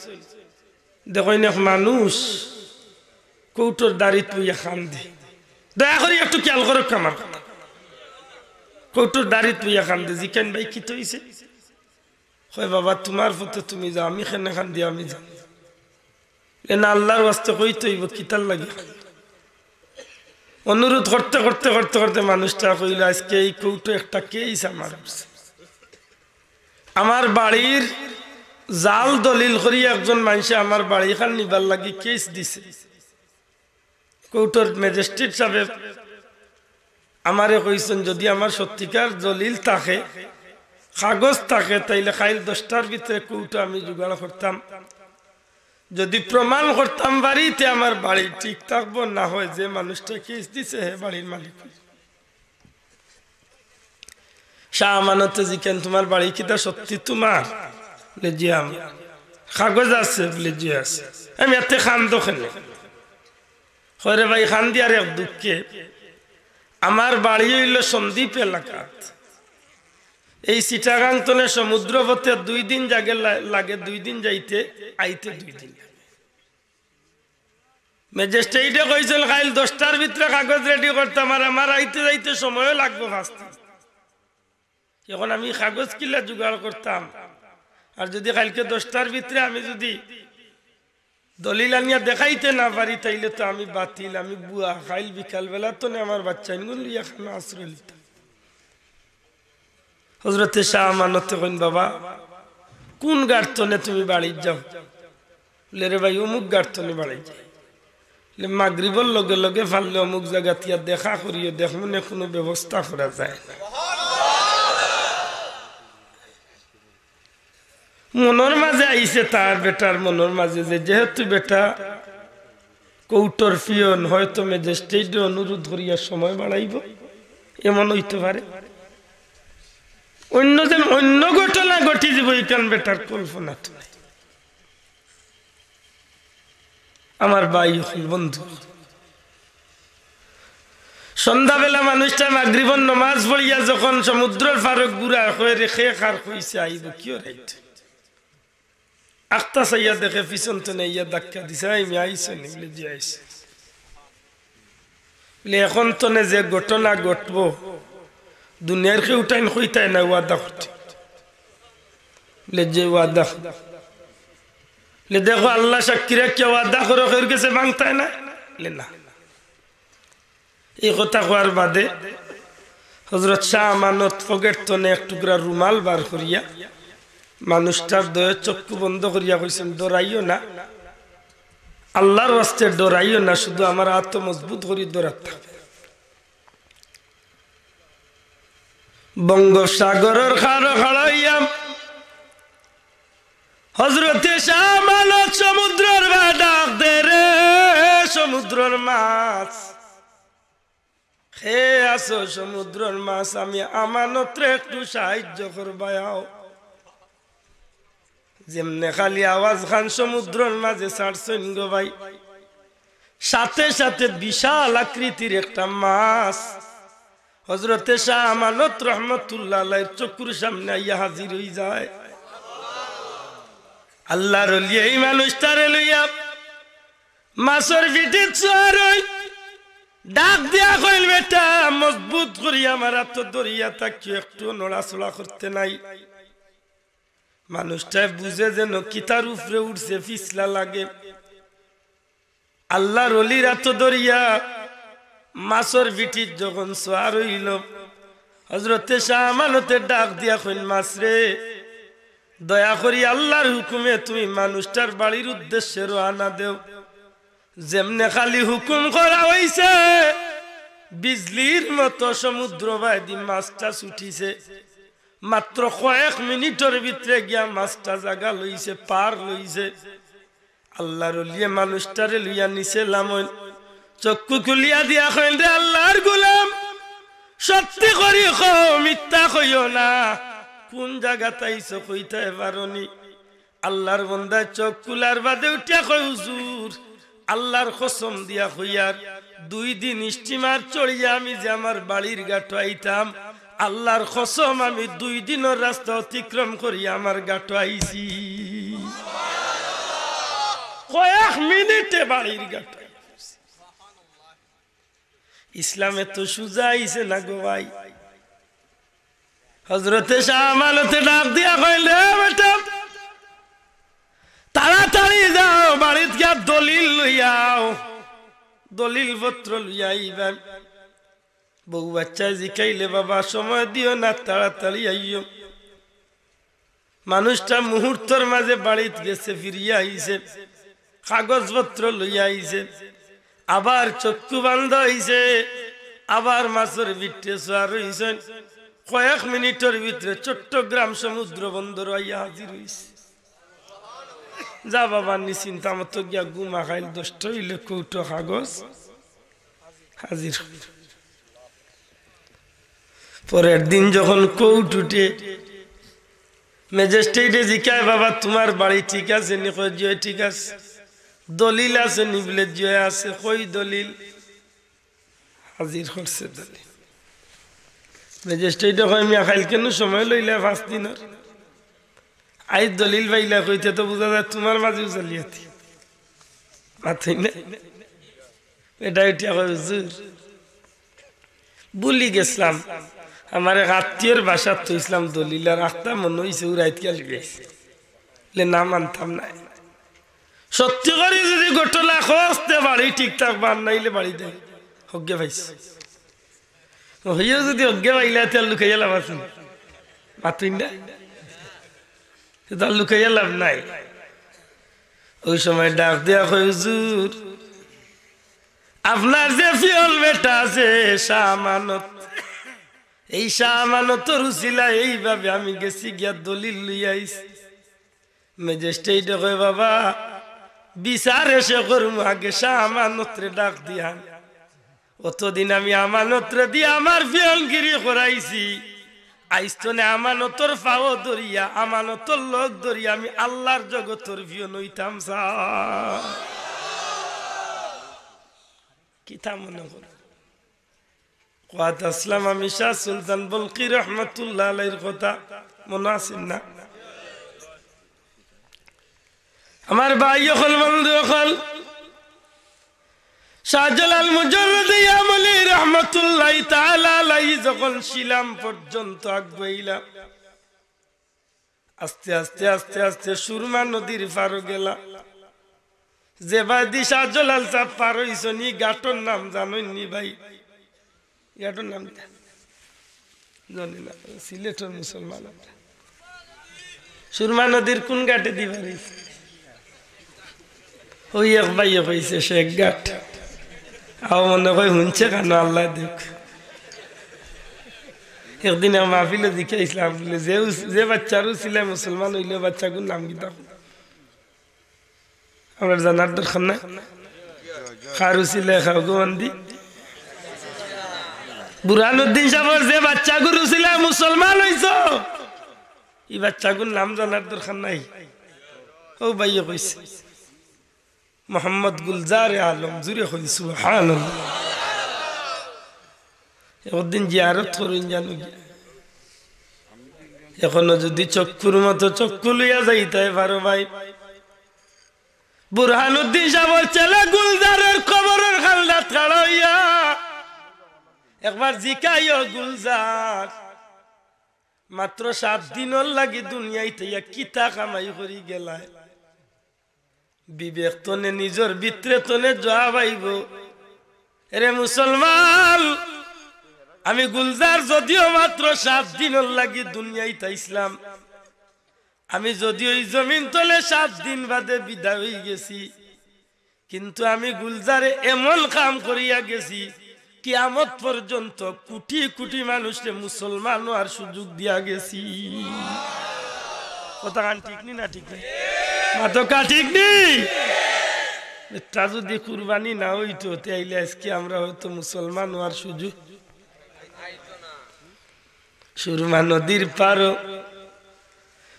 দেখেন এক মানুষ কৌটোর দাড়িত বইয়া খান দে দয়া করি একটু খেয়াল করো আমার কথা কৌটোর দাড়িত বইয়া খান দে জিকেন ভাই কি হইছে কয় বাবা তোমার পথে তুমি যাও আমি খানে খান দিয়ে আমি যাই না আল্লাহর ওয়াস্তে কই তৈব কিতাল লাগে অনুরোধ করতে করতে করতে করতে মানুষটা কইল আজকে এই কৌটো একটা কেস আমার বাড়ির জাল দলিল করি একজন মানুষ আমার বাড়ি খান নিবার লাগি কেস দিছে কৌটোর ম্যাজিস্ট্রেট সাহেব আমারে কইছেন যদি আমার সত্যিকার দলিল থাকে কাগজ থাকে তাইলে খাইল 10টার ভিতরে কৌটো আমি জোগাড় করতাম যদি প্রমাণ করতাম বাড়িতে আমার বাড়ি ঠিক থাকবো না হয় যে মানুষটা কেস দিছে হে বাড়ির মালিক শাহ আমানতে জিকেন তোমার বাড়ি কিটা সত্যি তোমার বলে জি আমি কাগজ আছে বলে জি আছে আমি এতে খান দোকানে হরে ভাই খান দিয়ার এক দুঃখে আমার বাড়ি হইল সন্দ্বীপ এলাকাত এই চিটাগাং তনে সমুদ্রপথে 2 দিন লাগে 2 দিন যাইতে আইতে 2 দিন ম্যাজিস্ট্রেটে কইছেন কাল 10টার ভিতরে কাগজ রেডি করতাম আর আমার আইতে যাইতে সময় লাগবে ফাস্ট এখন আমি কাগজ কিলা জোগাড় করতাম আর যদি কালকে 10টার ভিতরে আমি যদি দলিল আনিয়া দেখাইতে না পারি তাইলে তো আমি বাতিল আমি বুয়া খাইল বিকাল বেলা তো আমার বাচ্চা ইনগুলো এখানে আশ্রয় নিতাম হযরতে শাহ আমানত কইন বাবা কোন গার্তনে তুমি বাড়ি যাও বলে রে ভাই অমুক গার্তনে বাড়ি যাই বলে মাগরিবের লগে লগে ফাললে অমুক জায়গা তিয়া দেখা করিও দেখমনে কোনো ব্যবস্থা করা যায় না মনের মাঝে আইছে তার বেটার মনের মাঝে যে যেহেতু বেটা কৌটোর পিয়ন হয়তো ম্যাজিস্ট্রেটে অনুরোধ করিয়া সময় বাড়াইব এমন হইতে পারে অন্য যেন অন্য ঘটনা ঘটি যাব এখান বেটার কল্পনা তো নাই আমার ভাই বন্ধু সন্ধ্যাবেলা মানুষটা মাগরিবের নামাজ পড়িয়া যখন সমুদ্রের ফারক গুড়া হয়ে রেখে খার কইছে আইব কিও রাইট আখতা সাইয়া দেখে পিছন তো নেইয়া ধাক্কা দিছে আমি আইসো নি বলে জি আইসে বলে এখন তো যে ঘটনা ঘটবো দুনিয়ার কেউ টাইম হইতাই না ওয়াদা করতে বলে যে ওয়াদা বলে দেখো আল্লাহ সাক্ষীরা কে ওয়াদা করো কেউ গেছে ভাঙতায় না বলে না এই কথা কোয়ার বাদে হযরত শাহ আমানত পকেট তনে এক টুকরা রুমাল বার করিয়া মানুষটার দয়ে চক্ষু বন্ধ করিয়া কইছেন ডরাইও না আল্লাহর ওয়াস্তে ডরাইও না শুধু আমার আত্ম মজবুত করি ডরাতে বঙ্গোপসাগরের খাড় খাড়াইয়া হযরতে শাহ আমানত সমুদ্রের ডাক দে রে সমুদ্রের মাছ হে আসো সমুদ্রের মাছ আমি আমানতরে একটু সাহায্য করবাও যেমনে খালি আওয়াজ খান সমুদ্রের মাঝে ছাড়ছেন গো ভাই সাথে সাথে বিশাল আকৃতির একটা মাছ হযরতে শাহ আমানত রহমাতুল্লাহ আলাইহির চক্ষুর সামনে আইয়া হাজির হই যায়। আল্লাহর ওলি এই মানুষটারে লইয়া মাছের পিঠে চোর হই ডাক দিয়া কইল, বেটা মজবুত করি আমার হাত ধরিয়া তাকে একটু নড়াচড়া করতে নাই। মানুষটা বুঝে যেন কিতার উপরে উঠছে, পিছলা লাগে। আল্লাহর ওলির হাত ধরিয়া মাছের পিঠির যখন চোর হইল, হযরতে শাহ আমানতের ডাক দিয়া কইল, মাছ রে দয়া করি আল্লাহর হুকুমে তুমি মানুষটার বাড়ির উদ্দেশ্যে রওনা দেও। যেমনে খালি হুকুম করা হইছে বিজলির মতো সমুদ্র বাইদি মাছটা ছুটিছে। মাত্র কয়েক মিনিটের ভিতরে গিয়া মাছটা জাগা লইছে, পার লইছে। আল্লাহর ওলিয়ে মানুষটারে লইয়া নিচে লামইন, চক্ষু খুলিয়া দিয়া কইল, রে আল্লাহর গোলাম, সত্যি করি কও, মিথ্যা কইও না। কোন জায়গাতে আইছো কইতে পারোনি? আল্লাহর বান্দা চোখ খুলার বাদে উঠিয়া কই, হুজুর আল্লাহর কসম দিয়া কইয়ার 2 দিন স্টিমার চড়িয়া আমি যে আমার বাড়ির ঘাট আইতাম, আল্লাহর কসম আমি 2 দিনের রাস্তা অতিক্রম করি আমার ঘাট আইছি। কয়েক মিনিটে বাড়ির ঘাট। ইসলামে তো সুজা আইছে না গো ভাই। হযরতে শাহ আমানতে ডাক দিয়া কইল, বেটা তাড়াতাড়ি যাও, বাড়িতে গিয়া দলিল লইয়াও, দলিল পত্র লইয়া আইবা। বউ বাচ্চা জিকাইলে, বাবা সময় দিও না, তাড়াতাড়ি আইও। মানুষটা মুহূর্তের মাঝে বাড়িতে গেছে, ফিরিয়া আইছে, কাগজপত্র লইয়া আইছে। আবার চক্ষু বন্ধ হইছে, আবার মাছের ভিতরে চোর হইছে। কয়েক মিনিটের ভিতরে চট্টগ্রাম সমুদ্র বন্দর আইয়া হাজির হইছে। যা বাবা নিশ্চিন্তা মতো গিয়া গুমা খাইল, 10টা হইলে কৌটো কাগজ হাজির। পরের দিন যখন কোর্ট উঠে, ম্যাজিস্ট্রেটে জিজ্ঞাসা, বাবা তোমার বাড়ি ঠিক আছে নি? কই জি ঠিক আছে। দলিল আছে নি? বলে জি আছে। কই দলিল? হাজির করছে দলিল। ম্যাজিস্ট্রেটে কই, মিয়া খাইল কেন সময় লইলা 5 দিনের? আই দলিল পাইলা কইতে তো বুঝা যায় তোমার মাঝেও জালিয়াতি মাথায় না। এটা উঠিয়া কই, হুজুর ভুলি গেছিলাম, আমার এক আত্মীয়র বাসা তো ইসলাম দলিল আর আখতা মনে হয়েছে উড়াইতে গেছে, না মানতাম না। সত্যি করে যদি ঘটনা খসতে বাড়ি ঠিকঠাক বান নাইলে বাড়ি দেয় হজ্ঞে পাইছে। হইয়াও যদি অজ্ঞে পাইলে তার লুকাইয়া লাভ আছে? মাতুই না, তার লুকাইয়া লাভ নাই। ওই সময় ডাক দেয়া কই, হুজুর আপনার যে ফিয়ল বেটা আছে শাহ আমানত, এই শাহ আমানতর উছিলা এইভাবে আমি গেছি গিয়া দলিল লইয়া আইছি। ম্যাজিস্ট্রেটে কয়, বাবা বিচার এসে করুম, আগে শাহ আমানতরে ডাক দিয়া। অতদিন আমি আমানতরে দিয়ে আমার ফিয়লগিরি করাইছি, আইস্তনে আমানতর পাও ধরিয়া, আমানতর লোক ধরিয়া আমি আল্লাহর জগতর ফিয়ন হইতাম। কিতা মনে কর কথা আসলাম আমি শাহ সুলতান বলকি রহমতুল্লাহ আলাইহির কথা মনে আছে না? আমার ভাই হল, বন্ধু হল, শাহজালাল মুজাররদি আমলি রহমতুল্লাহ তাআলা আলাইহি যখন শিলাম পর্যন্ত আগবাইলা, আস্তে আস্তে আস্তে আস্তে সুরমা নদীর পার গেলা। যে বাদি শাহজালাল সাহেব পার হইছনি, গাটর নাম জানেননি ভাই? গাটর নাম জানি না, সিলেটের মুসলমান। সুরমা নদীর কোন ঘাটে দিবার? ওই এক ভাই কইছে শেখ ঘাট। আও মনে কই শুনছে কেন, আল্লাহ দেখ। একদিন মাহফিলে দেখে ইসলাম বলে, যে বাচ্চারও ছিল মুসলমান হইলে বাচ্চাগুর নাম কিতাব আমরা জানার দরকার না। খারু ছিল খাওয়ান্দি বুরহানুদ্দিন সাহেবের যে বাচ্চাগুলো ছিল মুসলমান হইছ, এই বাচ্চাগুর নাম জানার দরকার নাই। ও ভাইয়া কইছে মোহাম্মদ গুলজার আলম, জুড়ে কই সুবহানাল্লাহ। একদিন জিয়ারত করুন জানো এখনো যদি চক্ষুর মতো চক্ষু লইয়া যাইতে পারো ভাই বুরহানুদ্দিন সাহেব ছেলে গুলজারের কবরের খালদাত খাড়া হইয়া একবার জিকাইও গুলজার মাত্র 7 দিনের লাগি দুনিয়াইতে কিতা কামাই করি গেলায় বিবেক তনে নিজের ভিতরে তনে জবাব আইব এরে মুসলমান আমি গুলজার যদিও মাত্র 7 দিনের লাগি দুনিয়াইতে ইসলাম আমি যদিও এই জমিন তলে 7 দিন বাদে বিদায় হয়ে গেছি কিন্তু আমি গুলজারে এমন কাম করিয়া গেছি কিয়ামত পর্যন্ত কোটি কোটি মানুষকে মুসলমান হওয়ার সুযোগ দিয়া গেছি কথা কান ঠিক নি না ঠিক না মাতকা ঠিক নি এটা যদি কুরবানি না হইতো তাইলে আজকে আমরা হয়তো মুসলমান হওয়ার সুযোগ সুরমা নদীর পার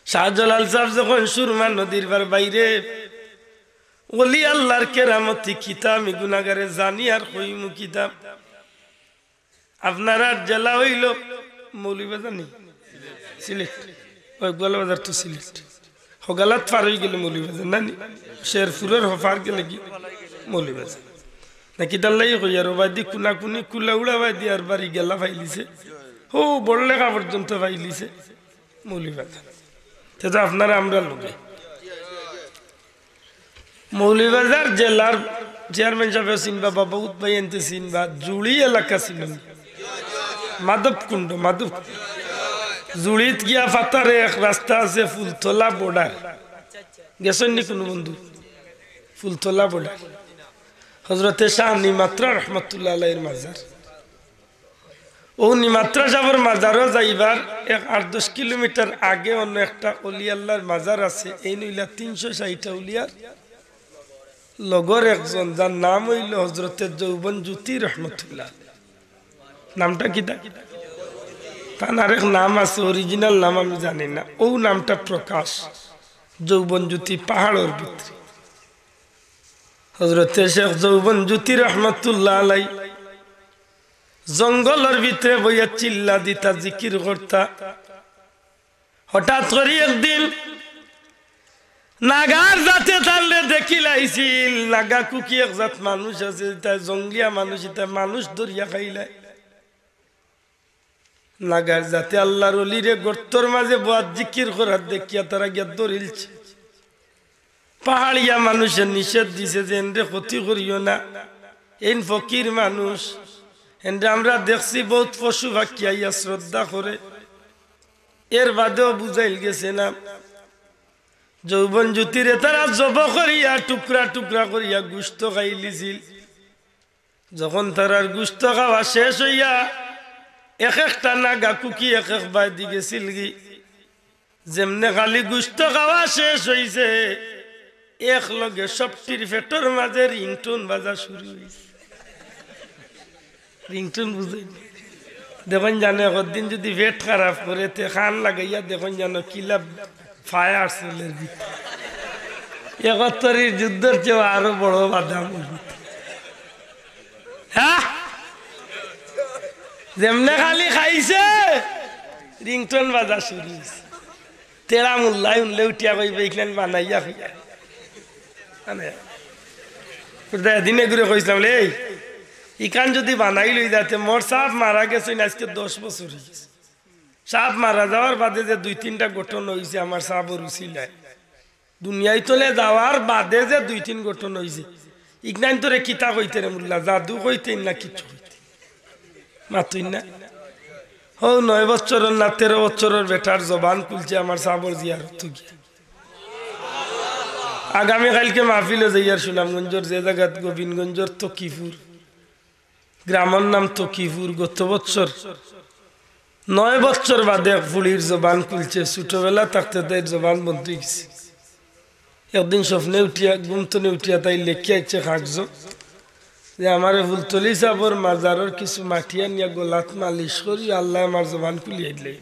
শাহজালাল সাহেব যখন সুরমা নদীর পার বাইরে ওলি আল্লাহর কেরামতি কিতাব আমি গুনাহগারে জানি আর কইমু কিতাব আপনারা জেলা হইল মৌলভীবাজার নেই সিলেট ওই গোয়ালবাজার তো সিলেট হগালাত পার হয়ে গেলে মৌলভীবাজার না শেরপুরের হফার গেলে কি মৌলভীবাজার নাকি দাল্লাই কইয়ার ওবাদি কুনা কুনি কুলা উড়াবাই দিয়ে আর বাড়ি গেলা ফাইলিছে ও বড় লেখা পর্যন্ত ফাইলিছে মৌলভীবাজার তো আপনারা আমরা লোকে মৌলভীবাজার জেলার চেয়ারম্যান সাহেব সিনবা বাবা উৎপাই আনতে সিনবা জুড়ি এলাকা ছিল মাধবকুণ্ড মাধব জুড়িত গিয়া ফাতারে এক রাস্তা আছে ফুলতলা বর্ডার গেছেন নি কোনো বন্ধু ফুলতলা বর্ডার হজরতে শাহ নিমাত্রা রহমতুল্লাহ আলাইহির মাজার ও নিমাত্রা সাহেবের মাজারও যাইবার 8-10 কিলোমিটার আগে অন্য একটা অলি আল্লাহর মাজার আছে এই নইলা 360টা উলিয়ার লগর একজন যার নাম হইল হজরতে যৌবন জ্যোতি রহমতুল্লাহ নামটা কি তার আরেক নাম আছে অরিজিনাল নাম আমি জানি না ও নামটা প্রকাশ যৌবন জ্যোতি পাহাড়ের ভিতরে হজরতে শেখ যৌবন জ্যোতি রহমতুল্লাহ আলাই জঙ্গলের ভিতরে বইয়া চিল্লা দিতা জিকির করতা হঠাৎ করে একদিন নাগার জাতে তাহলে দেখি লাইছিল নাগা কুকি এক জাত মানুষ আছে তাই জঙ্গলিয়া মানুষ এটা মানুষ ধরিয়া খাইলাই নাগার জাতে আল্লাহর অলিরে গর্তর মাঝে বয়াত জিকির করার দেখিয়া তারা গিয়া ধরিলছে পাহাড়িয়া মানুষের নিষেধ দিছে যে এনরে ক্ষতি করিও না এন ফকির মানুষ এনরে আমরা দেখছি বহুত পশু পাখি আইয়া শ্রদ্ধা করে এর বাদেও বুঝাইল গেছে না যৌবন জ্যোতিরে তারা জব করিয়া টুকরা টুকরা করিয়া গুস্ত খাইলিছিল যখন তারার গুস্ত খাওয়া শেষ হইয়া এক একটা নাগা কুকি এক এক বাই দি গেছিল গি যেমনে খালি গুস্ত খাওয়া শেষ হইছে এক লগে সবটির পেটর মাঝে রিংটোন বাজা শুরু হয়েছে রিংটোন বুঝে দেখুন জানে একদিন যদি পেট খারাপ করে তে খান লাগাইয়া দেখুন জানো কিলা ফায়ার সেলের ভিতরে 71 যুদ্ধের চেয়ে আরো বড় বাধা হ্যাঁ যেমনে খালি খাইছে রিংটোন বাজা শুরু হয়েছে তেরা মুল্লাই উনলে উঠিয়া কইবে এইখান বানাইয়া হইয়া দিনে ঘুরে কইছিলাম এই ইকান যদি বানাই লই যাতে মোর সাপ মারা গেছে আজকে 10 বছর হয়েছে সাপ মারা যাওয়ার বাদে যে 2-3টা ঘটনা হয়েছে আমার সাপের উচিলায় দুনিয়ায় তলে যাওয়ার বাদে যে 2-3 ঘটনা হয়েছে ইগনাইন তোরে কিতা কইতে রে মুল্লা জাদু কইতেন না কিছু কইতে মাতুই না ও 9 বছরের না 13 বছরের বেটার জবান খুলছে আমার সাবর জিয়ারত গিয়া আগামী কালকে মাহফিলে যাইয়ার সুনামগঞ্জের যে জায়গাত গোবিন্দগঞ্জের তকিপুর গ্রামের নাম তকিপুর গত বছর 9 বছর বাদে ফুলির জবান খুলছে ছোটবেলা থাকতে তাই জবান বন্ধ হয়ে গেছে একদিন স্বপ্নে উঠিয়া ঘুমতনে উঠিয়া তাই লেখি আইছে কাগজ যে আমার ফুলতলি সাবর মাজারের কিছু মাটিয়া নিয়ে গোলাত মালিশ করি আল্লাহ আমার জবান খুলিয়ে দিলে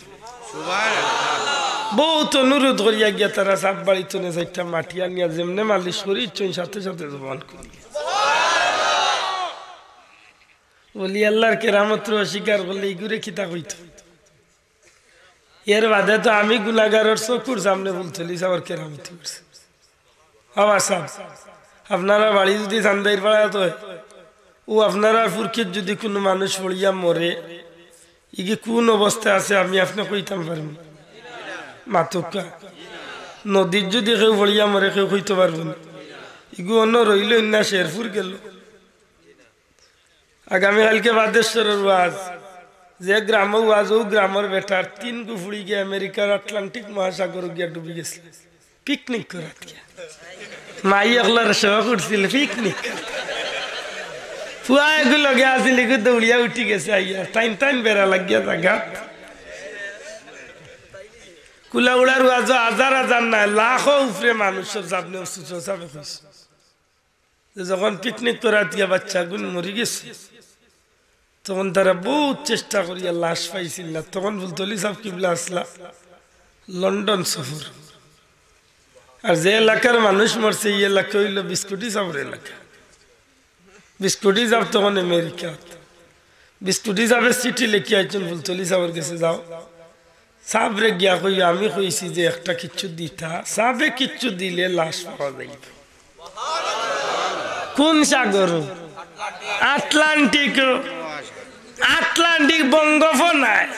বহুত অনুরোধ করিয়া গিয়া তারা সাপ বাড়িতে চারটা মাটিয়া নিয়ে যেমনে মালিশ করি ইচ্ছুন সাথে সাথে জবান খুলি বলি আল্লাহর কেরামত অস্বীকার করলে ইগুরে খিতা কইত এর বাদে তো আমি গুনাহগারের চকুর সামনে বলতলি সবার কেরামত করছে আবার সাহ আপনারা বাড়ি যদি চান্দাইর পাড়া তো ও আপনারা ফুরকির যদি কোনো মানুষ পড়িয়া মরে ইগে কোন অবস্থায় আছে আমি আপনাকে কইতাম পারবো মাতকা নদীর যদি কেউ পড়িয়া মরে কেউ কইতে পারবো না ইগু অন্য রইল না শেরপুর গেল আগামীকালকে বাদেশ্বরের ওয়াজ যে গ্রাম ওয়াজ ও গ্রামের বেটার 3 গুফুড়ি গিয়ে আমেরিকার আটলান্টিক মহাসাগর গিয়া ডুবি গেছিল পিকনিক করাত গিয়া মাই একলার সেবা করছিল পিকনিক ফুয়া এগুলো গে আসিল এগুলো দৌড়িয়া উঠি গেছে আইয়া টাইন টাইন বেড়া লাগিয়া জায়গা কুলা উড়ার ওয়াজ হাজার হাজার না লাখো উপরে মানুষের সামনে চাপে খুঁজছে যখন পিকনিক করাত গিয়া বাচ্চাগুন মরি গেছে তখন তারা বহুত চেষ্টা করিয়া লাশ পাইছিল না তখন বুলতলি সাহেব কিবলা আসলা লন্ডন সফর আর যে এলাকার মানুষ মরছে এই এলাকা হইল বিস্কুটি সাহেবের এলাকা বিস্কুটি সাহেব তখন আমেরিকা বিস্কুটি সাহেবের চিঠি লিখি আইছেন বুলতলি সাহেবের কাছে যাও সাহেবরে গিয়া কই আমি কইছি যে একটা কিচ্ছু দিতা সাহেবে কিচ্ছু দিলে লাশ পাওয়া যাইব কোন সাগর আটলান্টিক আটলান্টিক বঙ্গোপসাগর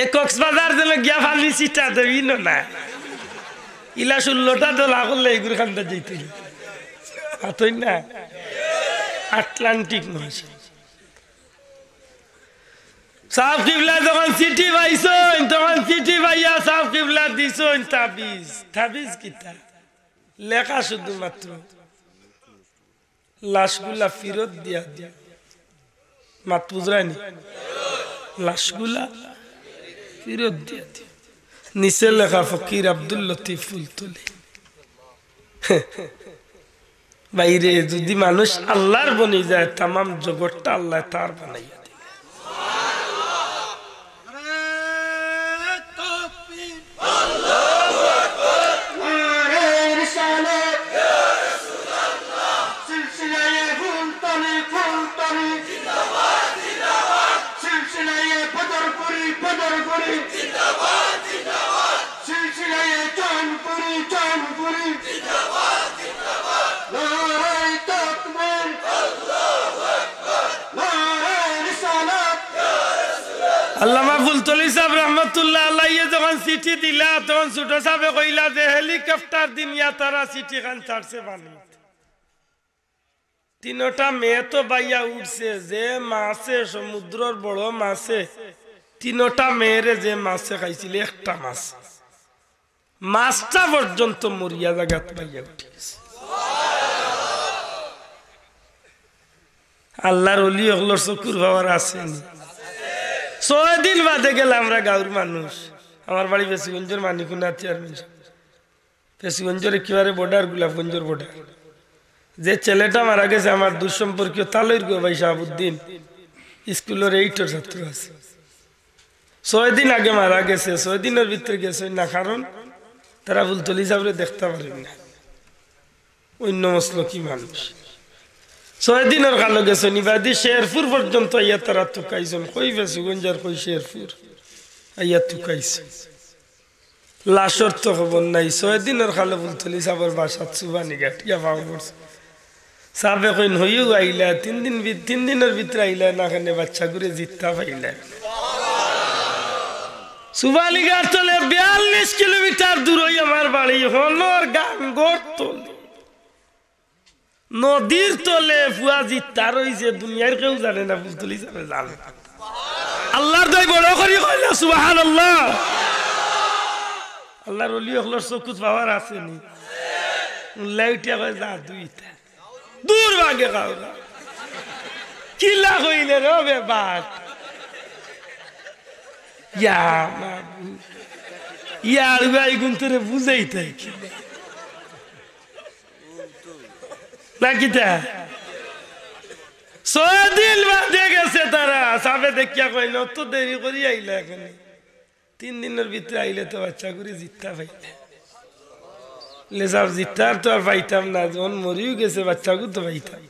এ কক্সবাজার দিলে গিয়া ফালি চিটা দেবি না ইলা 16টা দোলা করলে এগুলো খানটা যেতে হাতই না আটলান্টিক মহাসাগর সাহেব কিবলা যখন চিঠি পাইছেন তখন চিঠি পাইয়া সাহেব কিবলা দিছেন তাবিজ তাবিজ কিতা লেখা শুধুমাত্র লাশগুলা ফিরত দিয়া দিয়া মাত বুঝরানি লাশগুলা ফিরত দিয়া দিয়া নিচে লেখা ফকির আব্দুল লতিফ ফুলতলি বাইরে যদি মানুষ আল্লাহর বনে যায় তামাম জগৎটা আল্লাহ তার বানাইয়া আল্লামা ফুলতলি সাহেব রহমতুল্লাহ আলাইহি যখন চিঠি দিলা তখন ছোট সাহেবে কইলা যে হেলিকপ্টার দিনিয়া তারা চিঠি খান ছাড়ছে পানি 3টা মেয়ে তো বাইয়া উঠছে যে মাছে সমুদ্রের বড় মাছে 3টা মেয়েরে যে মাছে খাইছিল একটা মাছ মাছটা পর্যন্ত মরিয়া জায়গাত বাইয়া উঠে গেছে আল্লাহর ওলি ওগুলোর চকুর পাওয়ার আসেনি 6 দিন বাদে গেলে আমরা গাঁর মানুষ আমার বাড়ি পেশিগঞ্জের মানিকুনা চেয়ারম্যান পেশিগঞ্জের একেবারে বর্ডার গোলাপগঞ্জের বর্ডার যে ছেলেটা মারা গেছে আমার দুঃসম্পর্কীয় তালইর গো ভাই শাহাবুদ্দিন স্কুলের 8 ছাত্র আছে 6 দিন আগে মারা গেছে 6 দিনের ভিতরে গেছে না কারণ তারা ফুলতলি সাহেবরে দেখতে পারেন না অন্য মসলকি মানুষ 6 দিনের কালো গেছে নিবাদি শেরপুর পর্যন্ত আইয়া তারা তুকাইছেন কই পেশিগঞ্জের কই শেরপুর আইয়া তুকাইছে লাশর তো খবর নাই 6 দিনের কালো ফুলতলি সাহেবের বাসাত সুবানি গাটিয়া পাওয়া করছে সাহেবে কইন হইও আইলা 3 দিনের ভিতরে আইলা না খানে বাচ্চা করে জিততা পাইলা সুবানি গাছ চলে 42 কিলোমিটার দূর হই আমার বাড়ি হলর গাঙ্গর তলে নদীর তলে ফুয়া জিততা রইছে দুনিয়ার কেউ জানে না ফুলতলি সাহেব জানে আল্লাহর দয় বড় করি কইলা সুবহানাল্লাহ আল্লাহর ওলি হলর চকুত পাওয়ার আসেনি লাইটিয়া কয় যা দুইটা দূর ভাগে খাওয়া কিলা কইলে রে বাট ইয়া ইয়ার ভাই গুন্তরে বুঝাইতে নাকিটা 6 দিন বাদে গেছে তারা সাবে দেখিয়া কইল তো দেরি করি আইলা এখানে 3 দিনের ভিতরে আইলে তো বাচ্চা করে জিততা পাইলে লেসাব জিতার তো আর পাইতাম না যখন মরিও গেছে বাচ্চাকে তো পাইতাম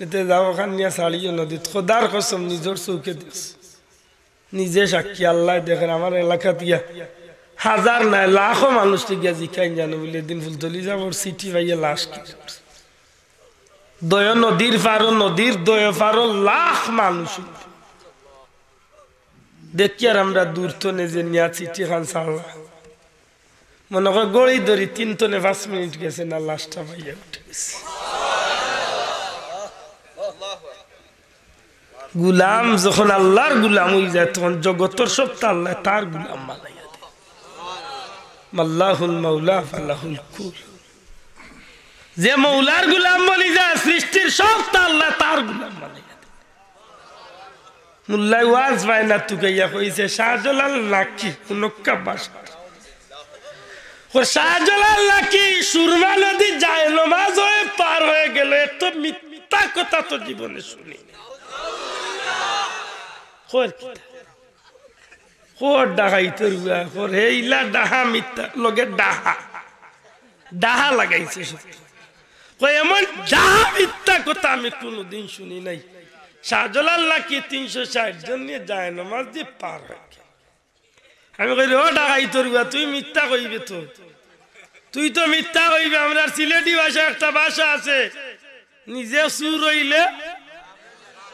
এতে যাও ওখান নিয়ে ছাড়িও নদীত খোদার কসম নিজের চৌকে দিস নিজে সাক্ষী আল্লাহ দেখেন আমার এলাকা দিয়া হাজার নাই লাখো মানুষ গিয়া জিখাই জানো বলে দিন ফুলতলি যাব সিটি ভাইয়া লাশ কি দয় নদীর পারো নদীর দয় পারো লাখ মানুষ দেখি আর আমরা দূর তো নিজে নিয়া চিঠি খান ছাড়লাম মনে কর গড়ি ধরি 3 টনে 5 মিনিট গেছে না লাশটা ভাইয়া উঠে গেছে গুলাম যখন আল্লাহর গুলাম হয়ে যায় তখন জগতের সব আল্লাহ তার গুলাম বানাইয়া দেয় আল্লাহুল মাওলা ফালাহুল কুল যে মৌলার গুলাম বলি যায় সৃষ্টির সব আল্লাহ তার গুলাম বানাইয়া দেয় মুল্লাই ওয়াজ ভাই না তুকাইয়া কইছে শাহজালাল লাকি উনক্কা বাসা ও শাহজালাল লাকি সুরমা নদী যায় নমাজ হয়ে পার হয়ে গেল এত মিথ্যা কথা তো জীবনে শুনি ডাহা লাগাইছে এমন ডাহা মিথ্যা কথা আমি কোনদিন শুনি নাই শাহজালাল লাকি 360 জন নিয়ে যায় নামাজ দিয়ে পার হয়ে আমি কই ও ডাকাই তরুয়া তুই মিথ্যা কইবে তো তুই তো মিথ্যা কইবে আমরা সিলেটি ভাষা একটা ভাষা আছে নিজে সুর হইলে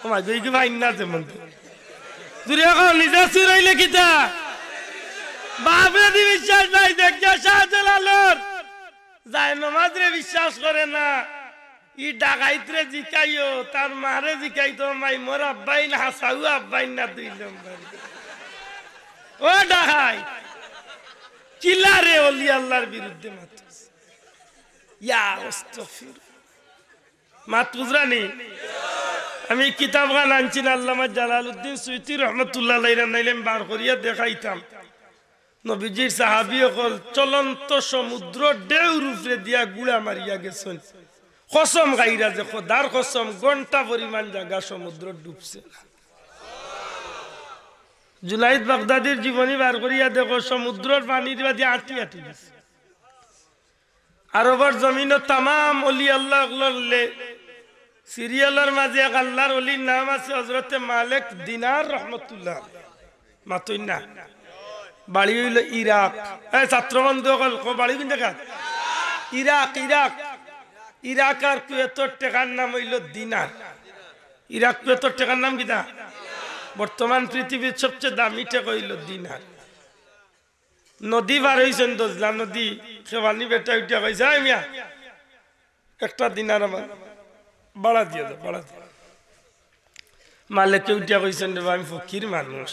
আমার দুই কি ভাই না যেমন তুই এখন নিজে সুর হইলে কিতা বাপরে দি বিশ্বাস নাই দেখ শাহজালালর যায় নামাজ রে বিশ্বাস করে না ই ডাকাইতরে জিকাইও তার মারে জিকাইতো মাই মোর আব্বাই না হাসাউ আব্বাই না দুই নম্বর ও ডাকাই চিল্লারে ওলি আল্লাহর বিরুদ্ধে মাতুস ইয়া আস্তাগফির মাতুজরানি আমি কিতাব গান আনছি আল্লামা জালালউদ্দিন সুয়ুতি রহমাতুল্লাহ আলাইহি নাইলেম বার করিয়া দেখাইতাম নবীজির সাহাবী হল চলন্ত সমুদ্র ঢেউর উপরে দিয়া গুড়া মারিয়া গেছেন কসম গাইরা যে খোদার কসম ঘন্টা পরিমাণ জায়গা সমুদ্র ডুবছে জুনাইদ বাগদাদির জীবনী বার করিয়া দেখো সমুদ্রের পানির বাদে আটি আটি গেছে আরবের জমিনও তামাম ওলি আল্লাহ সিরিয়ালের মাঝে এক আল্লাহর ওলির নাম আছে হযরতে মালিক দিনার রহমাতুল্লাহ মাতই না বাড়ি হইল ইরাক এই ছাত্র বন্ধু বাড়ি কোন জায়গা ইরাক ইরাক ইরাক আর কুয়েতর টাকার নাম হইল দিনার ইরাক কুয়েতর টাকার নাম কিনা বর্তমান পৃথিবীর সবচেয়ে দামি টাকা হইল দিনার নদী বার হয়েছেন দোজলা নদী খেবানি বেটা উঠা কইছে মিয়া একটা দিনার আমার বাড়া দিয়ে দাও বাড়া দিয়ে মালিককে উঠা কইছেন রে আমি ফকির মানুষ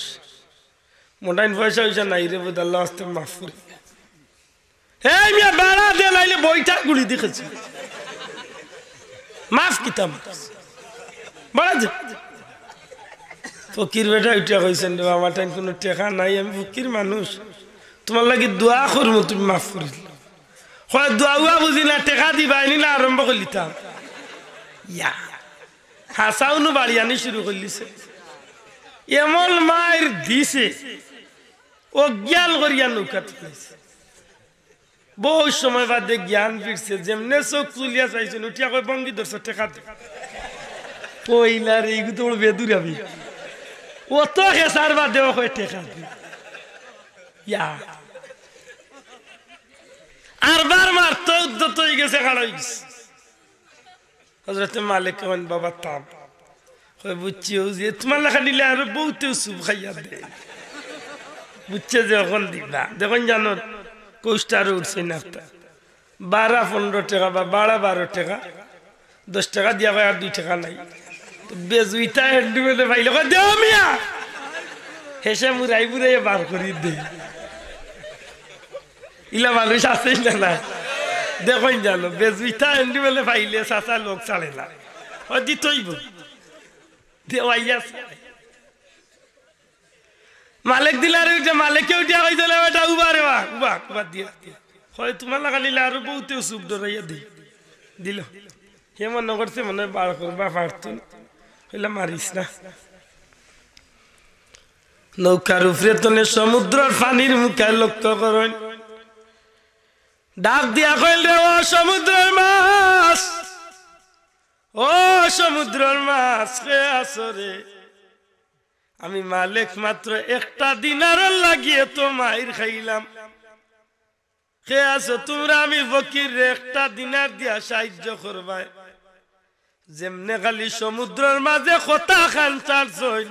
মোটাইন পয়সা হইছে নাই রে বোধ আল্লাহ আস্তে মাফ করে হে মিয়া বাড়া দিয়ে নাইলে বইটা গুলি দেখেছি মাফ কিতাম বাড়া দে ফকির বেটা উঠা কইছেন রে আমার টাইম কোনো টেকা নাই আমি ফকির মানুষ তোমার লাগি দোয়া করবো তুমি মাফ করে দিল হয় দোয়া বুঝি না টেকা দিবাইনি না আরম্ভ করলিতাম ইয়া হাসাউনু বাড়ি আনি শুরু করলিছে এমন মায়ের দিছে অজ্ঞান করিয়া নৌকা তুলেছে বহু সময় বাদে জ্ঞান ফিরছে যেমনে চোখ তুলিয়া চাইছেন উঠিয়া কই বঙ্গি ধরছে টেকা দে পইলা রে এইগু তো বেদুর আমি অত হেসার বাদে কই টেকা দে ইয়া আরবার মারতো উদ্যত হয়ে গেছে খাড়া হয়ে গেছে হযরতে মালিক কইন বাবা তাম কই বুঝছি যে তোমার লেখা দিলে আরো বহুত সুপ খাইয়া দে বুঝছে যে এখন দিবা দেখুন জানো কোস্টার উঠছে না 12-15 টাকা বা 12 টাকা 10 টাকা দিয়া আর 2 টাকা নাই তো বেজুইতা হেন্ডুমেলে ভাইলে কই দেও মিয়া হেসে মুরাই মুরাই বার করি দে ইলা মানুষ আছে না দেখুন জানো বেজুইতা হেন্ডুমেলে ভাইলে সাসা লোক চালে না ও দিতইব দেওয়াইয়া মালিক দিলার উঠে মালিককে উঠিয়া কইছিল বেটা উবারে উবা উবা দিয়া হয় তোমার লাগা নিলে আরো বহুতে সুপ ডরাইয়া দিল হে মনে করছে মনে বার করবা পারত হইলা মারিস না নৌকার উপরে তলে সমুদ্রের পানির মুখে লক্ষ্য করেন ডাক দিয়া কইল রে ও সমুদ্রের মাছ ও সমুদ্রের মাছ কে আসরে আমি মালিক মাত্র একটা দিনার লাগিয়ে তো মাইর খাইলাম কে আছো তোমরা আমি ফকির একটা দিনার দিয়া সাহায্য করবাই যেমনে খালি সমুদ্রের মাঝে কথা খান চারছই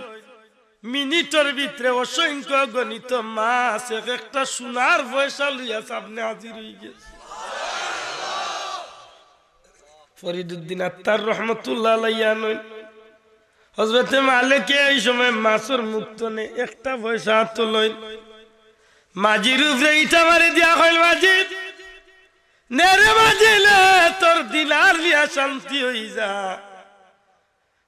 মিনিটের ভিতরে অসংখ্য গণিত মাছ একটা সোনার পয়সা লইয়া সামনে হাজির হয়ে গেছে ফরিদুদ্দিন আত্তার রহমতুল্লাহ আলাইহি নয় হযরতে মালিক এই সময় মাছের মুক্ত নে একটা পয়সা তো লই মাঝির উপরে ইটা মারি দিয়া কইল মাঝি নেরে মাঝিলে তোর দিনার লিয়া শান্তি হই যা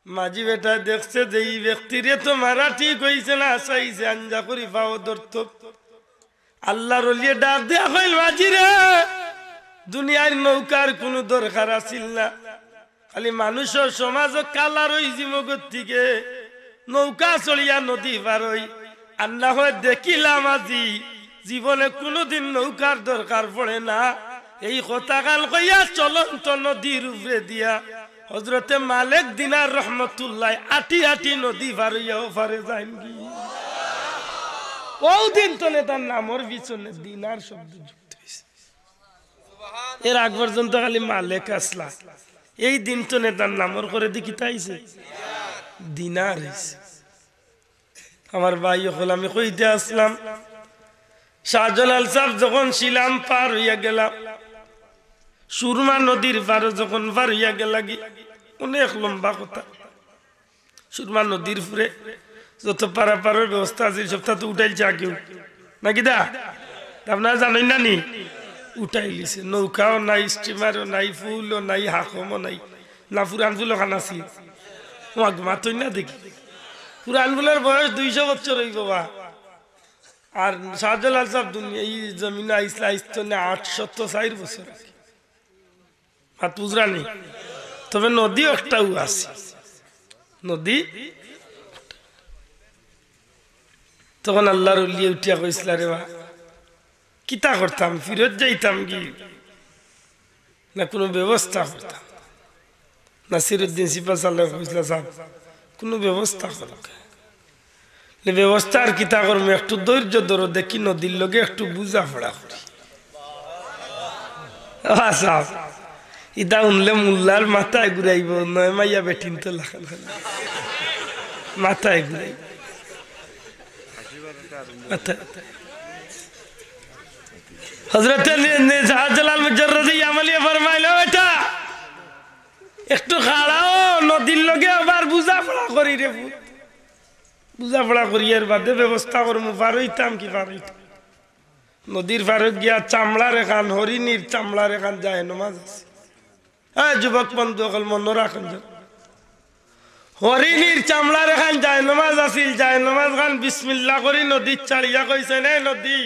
মাঝি বেটা দেখছে যে এই ব্যক্তিরে তো মারা ঠিক হইছে না চাইছে আঞ্জা করি পাও ধরত আল্লাহর ওলিয়ে ডাক দিয়া কইল মাঝি রে দুনিয়ার নৌকার কোনো দরকার আছিল না খালি মানুষের সমাজ কালার ওই জীবগত থেকে নৌকা চলিয়া নদী পার হই আর না হয় দেখিলাম আজি জীবনে কোনোদিন নৌকার দরকার পড়ে না এই কথা কাল কইয়া চলন্ত নদীর উপরে দিয়া হযরতে মালিক দিনার রহমতুল্লাহ আটি আটি নদী পার হইয়াও পারে যাইন কি ওই দিন তো তার নামর পিছনে দিনার শব্দ যুক্ত হয়েছে এর আগ পর্যন্ত খালি মালিক আসলা এই দিন তো নেতার নামর করে দেখি তাইছে দিনার হয়েছে আমার ভাই হল আমি কইতে আসলাম শাহজালাল সাহেব যখন ছিলাম পার হইয়া গেলাম সুরমা নদীর পার যখন পার হইয়া গেল অনেক লম্বা কথা সুরমা নদীর ফুরে যত পারাপারের ব্যবস্থা আছে সপ্তাহ তো উঠাইছে আগে নাকি দা আপনারা জানেন না নি উঠাইলিছে নৌকাও নাই স্টিমারও নাই ফুলও নাই হাকমও নাই না পুরান ফুলও খানাছি মাতই না দেখি পুরান ফুলের বয়স 200 বছর হইব বা আর শাহজালাল সাহেব দুনিয়া এই জমিনে আইসলা আইসতো না 804 বছর আর বুঝরা নেই তবে নদী একটাও আছে নদী তখন আল্লাহর উলিয়ে উঠিয়া কইছিল রে বা কিতা করতাম ফিরত যাইতাম কি না কোনো ব্যবস্থা করতাম নাসিরউদ্দিন সিপাহসালার কইছিল সাহেব কোনো ব্যবস্থা করো ব্যবস্থা আর কিতা করবো একটু ধৈর্য ধরো দেখি নদীর লগে একটু বুঝা পড়া করি সাহেব ইটা উনলে মুল্লার মাথায় ঘুরাইব নয় মাইয়া বেঠিন তো লাগাল মাথায় ঘুরাইব হযরত শাহজালাল মুজাররদি আমলিয়া ফরমাইলো এটা একটু খাড়াও নদীর লগে আবার বুঝা পড়া করি রে বুঝা পড়া করি এর বাদে ব্যবস্থা করবো পার হইতাম কি পার হইতাম নদীর পারত গিয়া চামড়ার এখান হরিণীর চামড়ার এখান যায় নমাজ আছে হ্যাঁ যুবক বন্ধু সকল মনে রাখেন হরিণীর চামড়ার এখান যায় নমাজ আসিল যায় নমাজ খান বিসমিল্লাহ করি নদীর ছাড়িয়া কইছে না নদী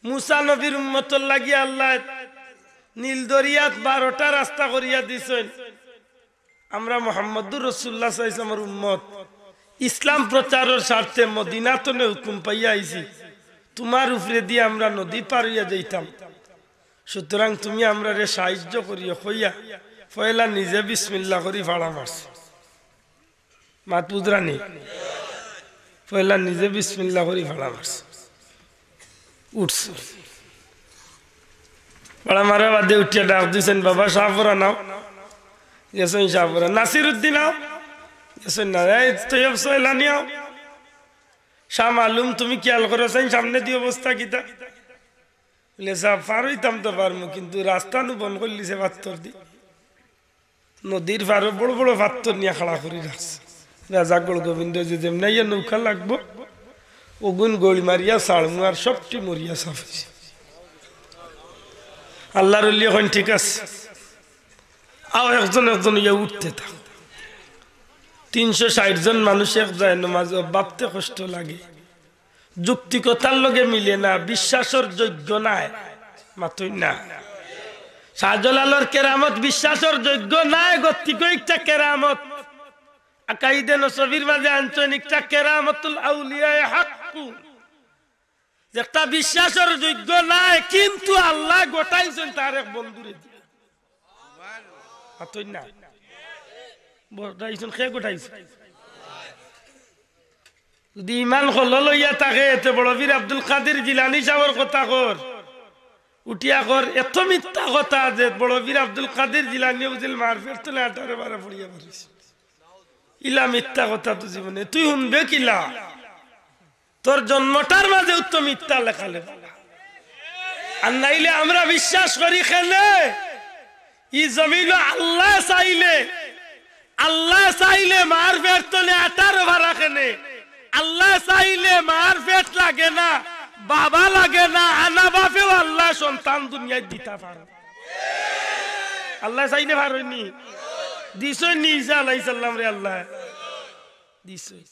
মুসা নবীর উম্মতর লাগিয়া আল্লাহ নীল দরিয়াত 12টা রাস্তা করিয়া দিছেন আমরা মুহাম্মদুর রাসূলুল্লাহ সাল্লাল্লাহু আলাইহি ওয়াসাল্লামের উম্মত ইসলাম প্রচারের স্বার্থে মদিনাতে হুকুম পাইয়া আইছি তোমার উপরে দিয়ে আমরা নদী পার হইয়া যাইতাম সুতরাং তুমি আমরা রে সাহায্য করিয়া হইয়া পয়লা নিজে বিসমিল্লাহ করি ফাড়া মারছে মাত বুঝরানি পয়লা নিজে বিসমিল্লাহ করি ফাড়া মারছে উঠছে ফাড়া মারা বাদে উঠিয়া ডাক দিয়েছেন বাবা সাফরা নাও গেছেন সাফরা নাসিরউদ্দিন আও গেছেন না তৈয়ব সয়লানি আও শাহ মালুম তুমি খেয়াল করেছেন সামনে দিয়ে অবস্থা কিতা বলে সাহ পার হইতাম তো পারমু কিন্তু রাস্তা নু বন্ধ করলিছে পাত্তর দি নদীর পারে বড় বড় পাত্তর নিয়ে খাড়া করে রাখছে রাজা গোল গোবিন্দ যে যেমন ইয়ে নৌকা লাগবো ওগুন গোলি মারিয়া সাড়মু আর সবটি মরিয়া সাফ হয়েছে আল্লাহর ওলি এখন ঠিক আছে আও একজন একজন ইয়ে উঠতে থাক 360 জন মানুষ এক যায় নামাজ ভাবতে কষ্ট লাগে যুক্তিকতার লগে মিলে না বিশ্বাসের যোগ্য নাই মাতই না শাহজালালের কেরামত বিশ্বাসের যোগ্য নাই গতিক একটা কেরামত আকাইদে নসবির মাঝে আঞ্চলিকটা কেরামতুল আউলিয়া হাক্কু যেটা বিশ্বাসের যোগ্য নাই কিন্তু আল্লাহ গোটাইছেন তার এক বন্ধুরে মাতই না বটাইছেন খে গোটাইছে যদি ইমান হল লইয়া থাকে এত বড় বীর আব্দুল কাদের জিলানী সাহেবের কথা কর উঠিয়া কর এত মিথ্যা কথা যে বড় বীর আব্দুল কাদের জিলানী বুঝিল মারফের তো না 18-12 পড়িয়া পড়িস ইলা মিথ্যা কথা তো জীবনে তুই শুনবে কিলা তোর জন্মটার মাঝে উত্তম মিথ্যা লেখালে আর নাইলে আমরা বিশ্বাস করি খেলে ই জমিন আল্লাহ চাইলে মার পেট তো 18 ভাড়া খেনে আল্লাহ চাইলে মার পেট লাগে না বাবা লাগে না আনা বাপেও আল্লাহ সন্তান দুনিয়ায় দিতে পারে আল্লাহ চাইলে পারেনি দিছই নি ঈসা আলাইহিস সালাম রে আল্লাহ দিছই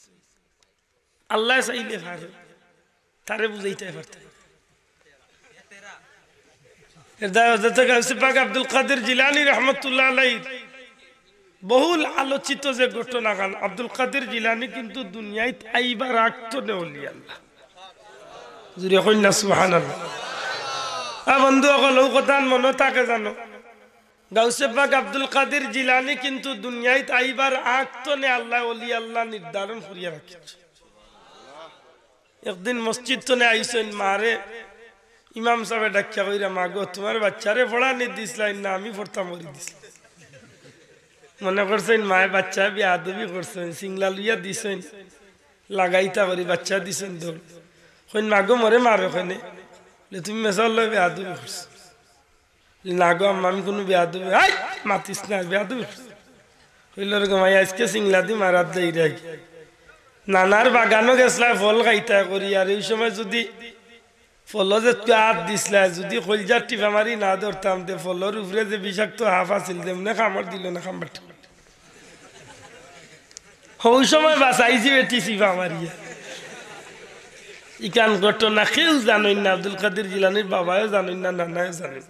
আল্লাহ চাইলে পারে তারে বুঝাইতে পারতে আব্দুল কাদের জিলানী রহমতুল্লাহ আলাইহি বহুল আলোচিত যে ঘটনা গান আব্দুল কাদের জিলানী কিন্তু দুনিয়ায় আইবার রাখতো না ওলি আল্লাহ জুরে কইনা সুবহানাল্লাহ বন্ধু সকল কথা মনে থাকে জানো গাউসে পাক আব্দুল কাদের জিলানী কিন্তু দুনিয়ায় আইবার রাখতো না আল্লাহ ওলি আল্লাহ নির্ধারণ করিয়া রাখিছে একদিন মসজিদ তো আইসেন মারে ইমাম সাহেব ডাকিয়া কইরা মাগো তোমার বাচ্চারে পড়া নি দিছিলেন না আমি পড়তাম মরি দিছিলাম মনে করছেন মায়ে বাচ্চা বিয়াদবি করছেন সিংলা লইয়া দিছেন লাগাইতা করি বাচ্চা দিছেন দৌড় কইন মাগো মরে মারো ওখানে তুমি মেসাল লই বিয়াদবি করছো না গো আমি কোনো বিয়াদবি আই মাতিস না বিয়াদবি কইল রে মাই আজকে সিংলা দি মারাত যাই রাখি নানার বাগানও গেছলা ফল খাইতা করি আর এই সময় যদি ফল যে তুই হাত দিসলা যদি কলজার টিপা মারি না ধরতাম দে ফলর উপরে যে বিষাক্ত হাফ আছিল তেমনি খামর দিল না খাম্বার ওই সময় বাঁচাইছি বেটি চিপা মারিয়া ইকান ঘটনা কেউ জানেন না আব্দুল কাদের জিলানীর বাবাও জানেন না নানাও জানেন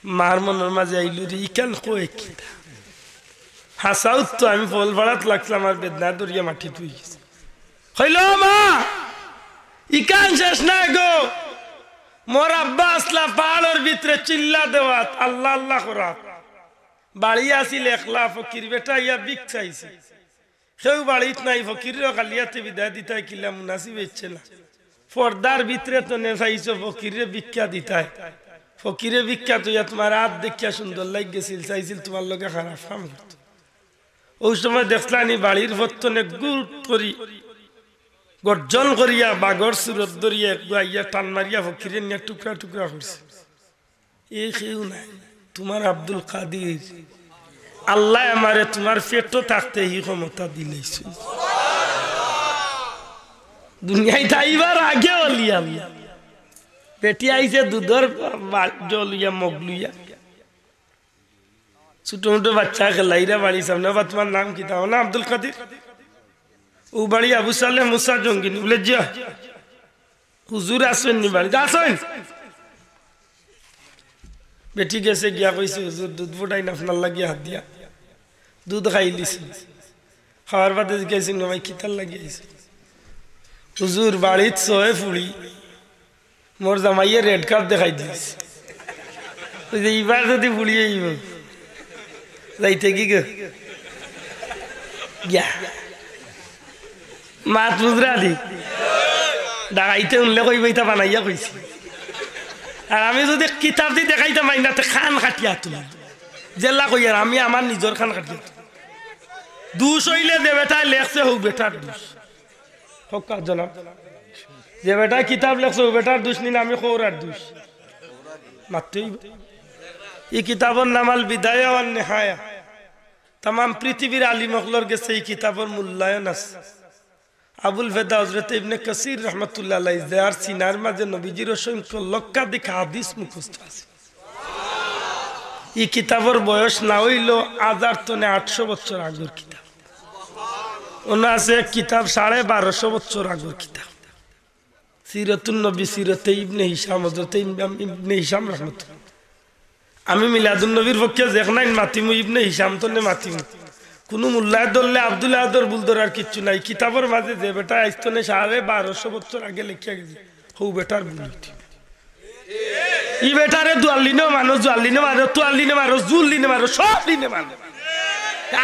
মার মনের মাঝে আইল রে ইকান কয়ে কি হাসাও তো আমি ফল ভাড়াত লাগছিলাম আর বেদনা দরিয়া মাটি তুই গেছে হইল মা ইকান শেষ না গো মোর আব্বা আসলা পাহাড়ের ভিতরে চিল্লা দেওয়াত আল্লাহ আল্লাহ করাত বাড়ি আসিল একলা ফকির বেটা ইয়া বিক চাইছে কেউ বাড়িত নাই ফকিরও কালিয়াতে বিদায় দিতাই কিলা মুনাসিব ইচ্ছে না পর্দার ভিতরে তো নে চাইছো ফকিরে ভিক্ষা দিতাই ফকিরে ভিক্ষা তো ইয়া তোমার হাত দেখিয়া সুন্দর লাগ গেছিল চাইছিল তোমার লগে খারাপ কাম করত ওই সময় দেখলানি বাড়ির ভত্তনে গুড় করি গর্জন করিয়া বাগর সুরত ধরিয়া গাইয়া টান মারিয়া ফকিরে নিয়ে টুকরা টুকরা করছে এই কেউ নাই তোমার আব্দুল কাদের আল্লাহ আমারে তোমার পেটও থাকতে এই ক্ষমতা দিলেছে দুনিয়ায় তাইবার আগে হলি আমি পেটি আইছে দুধর জল লইয়া মগ লইয়া ছোট মোটো বাচ্চা খেলাইরা বাড়ি সামনে বা তোমার নাম কি তাও না আব্দুল কাদের ও বাড়ি আবু সালেহ মুসা জঙ্গিনী বলে যা হুজুর আসেন নি বাড়ি আসেন বেটি গেছে গিয়া কইছে হুজুর দুধ ফুটাই না আপনার লাগিয়া হাত দিয়া দুধ খাই দিছে খাওয়ার বাদে গেছে ভাই কিতার লাগিয়েছে হুজুর বাড়িত সয়ে ফুড়ি মোর জামাইয়ে রেড কার্ড দেখাই দিয়েছে এইবার যদি ফুড়িয়ে আইব যাইতে কি গিয়া মাত মুজরা দি ডাকাইতে উনলে কইব ইতা বানাইয়া কইছি আর আমি যদি কিতাব দি দেখাইতাম আইনাতে খান কাটিয়া তুলাম জেলা কই আর আমি আমার নিজের খান কাটিয়া দুষ হইলে যে বেটায় লেখছে হোক বেটার দুষ হোক কার জনাব যে বেটায় কিতাব লেখছে হোক বেটার দুষ নিন আমি খৌরার দুষ মাত্রই এই কিতাবর নাম আল বিদায়া ওয়ান নিহায়া তাম পৃথিবীর আলিম মখলর গেছে এই কিতাবর মূল্যায়ন আছে আবুল ফেদা হযরত ইবনে কাসির রাহমাতুল্লাহ আলাইহি যার সিনার মাঝে নবীজির অসংখ্য লক্ষাধিক হাদিস মুখস্থ আছে এই কিতাবের বয়স না হইল 1800 বছর আগের কিতাব ওনা আছে কিতাব 1250 বছর আগের কিতাব সিরাতুন নবী সিরাতে ইবনে হিশাম হযরত ইবনে হিশাম রাহমাতুল্লাহ আমি মিলাদুন নবীর পক্ষে দেখনাই মাতিমু ইবনে হিশাম তো নে মাতিমু কোনো মুল্লায় দললে আব্দুল্লাহ আদর বুলদর আর কিচ্ছু নাই কিতাবের মাঝে যে বেটা আইস্তনে 1250 বছর আগে লিখিয়া গেছে হৌ বেটার বুলটি ই বেটারে দুয়াল্লিনে মানো জুয়াল্লিনে মারো তুয়াল্লিনে মারো জুল্লিনে মারো সব লিনে মারো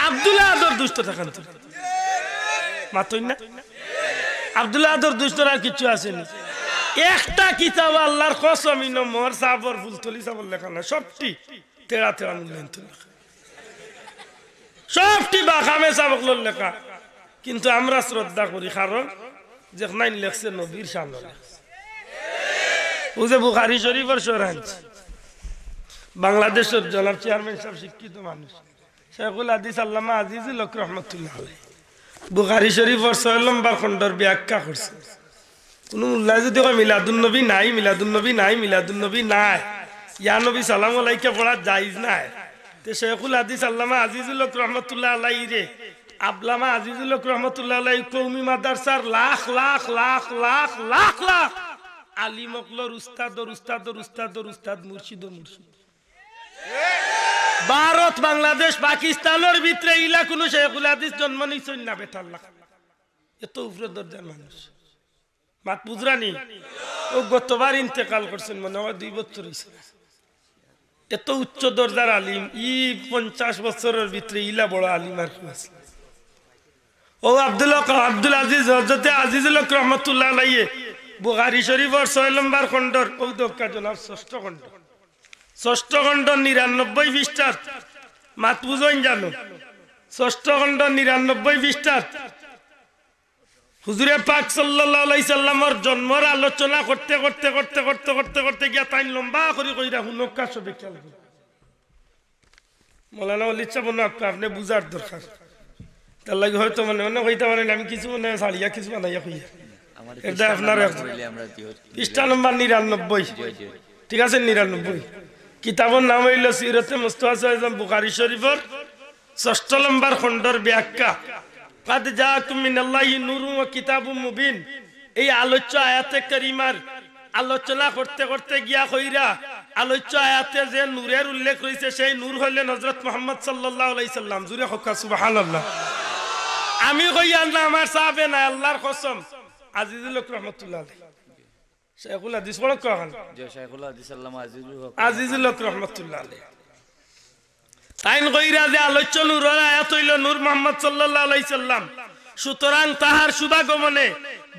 আব্দুল্লাহ আদর দুষ্ট থাকেন তো মাতই না আব্দুল্লাহ আদর দুষ্ট আর কিছু আসেনি একটা কিতাব আল্লাহর কসম মোর সাবর ফুলতলি সাবর লেখা না সবটি তেরা তেরা মূল্যায়ন লেখা সবটি বাখামে সাবক লেখা কিন্তু আমরা শ্রদ্ধা করি কারণ যেখানে লেখছে নবীর সামনে লেখছে ও যে বুখারী শরীফের সরাঞ্চ বাংলাদেশের জনাব চেয়ারম্যান সাহেব শিক্ষিত মানুষ শেখুল হাদিস আল্লামা আজিজুল হক রহমতুল্লাহ আলাইহি বুখারী শরীফের 6 নম্বর খণ্ডের ব্যাখ্যা করছে কোন মুল্লা যদি কয় মিলাদুন্নবী নাই মিলাদুন্নবী নাই মিলাদুন্নবী নাই ইয়া নবী সালাম আলাইকা পড়া জায়েজ নাই তে শেখুল হাদিস আল্লামা আজিজুল হক রহমতুল্লাহ আলাইহি রে আবলামা আজিজুল হক রহমতুল্লাহ আলাইহি কওমি মাদ্রাসার লাখ লাখ লাখ লাখ লাখ লাখ আলিম অকলর উস্তাদর উস্তাদর উস্তাদর উস্তাদ মুর্শিদ মুর্শিদ ভারত বাংলাদেশ পাকিস্তানের ভিতরে ইলা কোন শেখুল হাদিস জন্ম নিছেন না বেটার লাখ এত উপরে দরজার মানুষ মাত বুঝরানি ও গতবার ইন্তেকাল করছেন মনে হয় 2 বছর হইছে এত উচ্চ দরজার আলিম 50 বছরের ভিতরে ইলা বড় আলিম আর কি আছে ও আব্দুল আজিজ হযরত আজিজুল হক রহমাতুল্লাহ আলাইহি বুখারী শরীফের 6 নম্বর খণ্ডর ও দক্কা জনাব 6ষ্ঠ খণ্ড 6ষ্ঠ খণ্ড 99 পৃষ্ঠা মাত বুঝেন জানো 6ষ্ঠ খণ্ড 99 পৃষ্ঠা হুজুরে পাক সাল্লাল্লাহু আলাইহি সাল্লামের জন্মের আলোচনা করতে করতে করতে করতে করতে করতে গিয়া তাই লম্বা করে কইরা হুনকা সবে খেয়াল করে মাওলানা ওলি সাহেব আপনি বুঝার দরকার তার লাগে হয়তো মনে মনে কইতে পারেন আমি কিছু মনে ছাড়িয়া কিছু বানাইয়া কইয়া এটা আপনার পৃষ্ঠা নম্বর 99 ঠিক আছে 99 কিতাবের নাম হইল সিরাতে মুস্তাফা সাল্লাল্লাহু বুখারী শরীফের 6ষ্ঠ নম্বর খণ্ডের ব্যাখ্যা قد جاءكم من الله نور وكتاب مبين এই আলোচ্য আয়াতে কারিমার আলোচনা করতে করতে গিয়া কইরা আলোচ্য আয়াতে যে নূরের উল্লেখ রয়েছে সেই নূর হলেন হযরত মুহাম্মদ সাল্লাল্লাহু আলাইহি সাল্লাম জুরে হক্কা সুবহানাল্লাহ আমি কইয়া না আমার সাহাবে না আল্লাহর কসম আজিজুল হক রহমাতুল্লাহ আলাইহি শেখুল হাদিস বড় কখন যে শেখুল হাদিস আল্লামা আজিজুল হক রহমাতুল্লাহ আলাইহি তাইন কইরা যে আলোচ্য নূরের আয়াত হইল নূর মুহাম্মদ সাল্লাল্লাহু আলাইহি সাল্লাম সুতরাং তাহার শুভাগমনে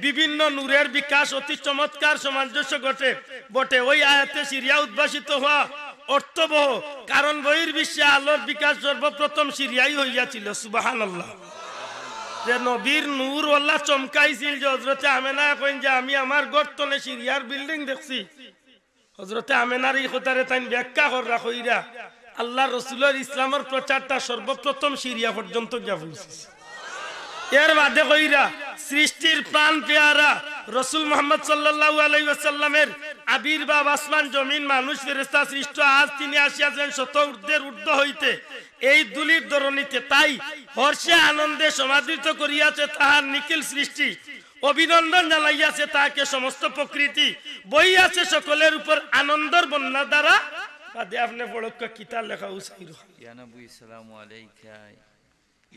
বিভিন্ন নূরের বিকাশ অতি চমৎকার সামঞ্জস্য বটে ওই আয়াতে সিরিয়া উদ্ভাসিত হওয়া অর্থবহ কারণ বহির্বিশ্বে আলোর বিকাশ সর্বপ্রথম সিরিয়াই হইয়াছিল সুবহানাল্লাহ যে নবীর নূর আল্লাহ চমকাইছিল যে হযরতে আমেনা কইন যে আমি আমার গর্তনে সিরিয়ার বিল্ডিং দেখছি হযরতে আমেনার এই কথারে তাই ব্যাখ্যা করা কইরা আল্লাহ রাসূলের ইসলামের প্রচারটা সর্বপ্রথম সিরিয়া পর্যন্ত গিয়া পৌঁছেছে এর বাদে কইরা সৃষ্টির প্রাণ পেয়ারা রাসূল মুহাম্মদ সাল্লাল্লাহু আলাইহি ওয়াসাল্লামের আবির্ভাব আসমান জমিন মানুষ ফেরেশতা সৃষ্ট আজ তিনি আসিয়াছেন শত ঊর্ধ্বের ঊর্ধ্ব হইতে এই দুলির ধরণীতে তাই হর্ষে আনন্দে সমাদৃত করিয়াছে তাহার নিখিল সৃষ্টি অভিনন্দন জানাইয়াছে তাকে সমস্ত প্রকৃতি বইয়াছে সকলের উপর আনন্দের বন্যা দ্বারা বাদে আপনি বড় কিতাব লেখা উসাইর ইয়া নবী সালামু আলাইকা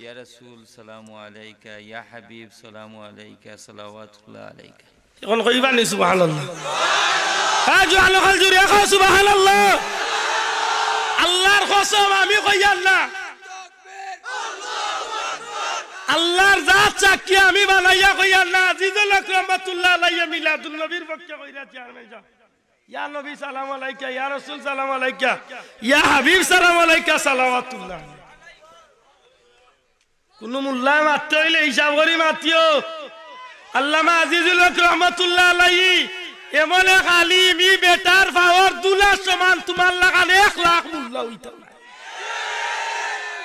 ইয়া রাসূল সালামু আলাইকা ইয়া হাবিব সালামু আলাইকা সালাওয়াতুল্লাহ আলাইকা এখন কইবা নি সুবহানাল্লাহ হ্যাঁ জোয়ালো খাল জুরে কও সুবহানাল্লাহ আল্লাহর কসম আমি কইয়ান না আল্লাহর জাত সাক্ষী আমি বানাইয়া কইয়ান না আজিজুল হক রহমাতুল্লাহ আলাইহি মিলাদুন নবীর পক্ষে কইরা চেয়ারম্যান সাহেব ইয়া নবী সালাম আলাইকা ইয়া রাসূল সালাম আলাইকা ইয়া হাবিব সালাম আলাইকা সালাওয়াতুল্লাহ কোন মুল্লা মারতে হইলে হিসাব করি মাতিও আল্লামা আজিজুল হক রহমাতুল্লাহ আলাইহি এমন এক আলিম ই বেটার পাওয়ার দুলার সমান তোমার লাগান 1 লাখ মুল্লা হইতা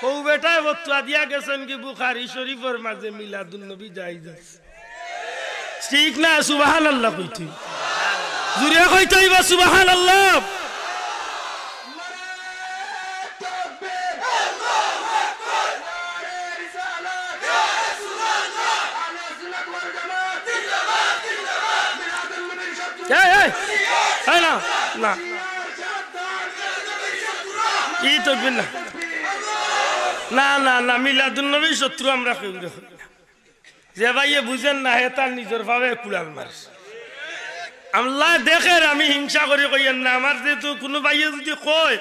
ও বেটায় বতুয়া দিয়া গেছেন কি বুখারী শরীফের মাঝে মিলাদুন নবী জায়েজ আছে ঠিক না সুবহানাল্লাহ কইতি জুরে কইতে হইবা সুবহানাল্লাহ এই না না ই তো বিনা না না না মিলাদুন নবী শত্রু আমরা কই যে ভাইয়ে বুঝেন না হে তার নিজের ভাবে কুড়াল মারছে আল্লাহ দেখেন আমি হিংসা করে কইয়েন না আমার যেহেতু কোনো ভাইয়ে যদি কয়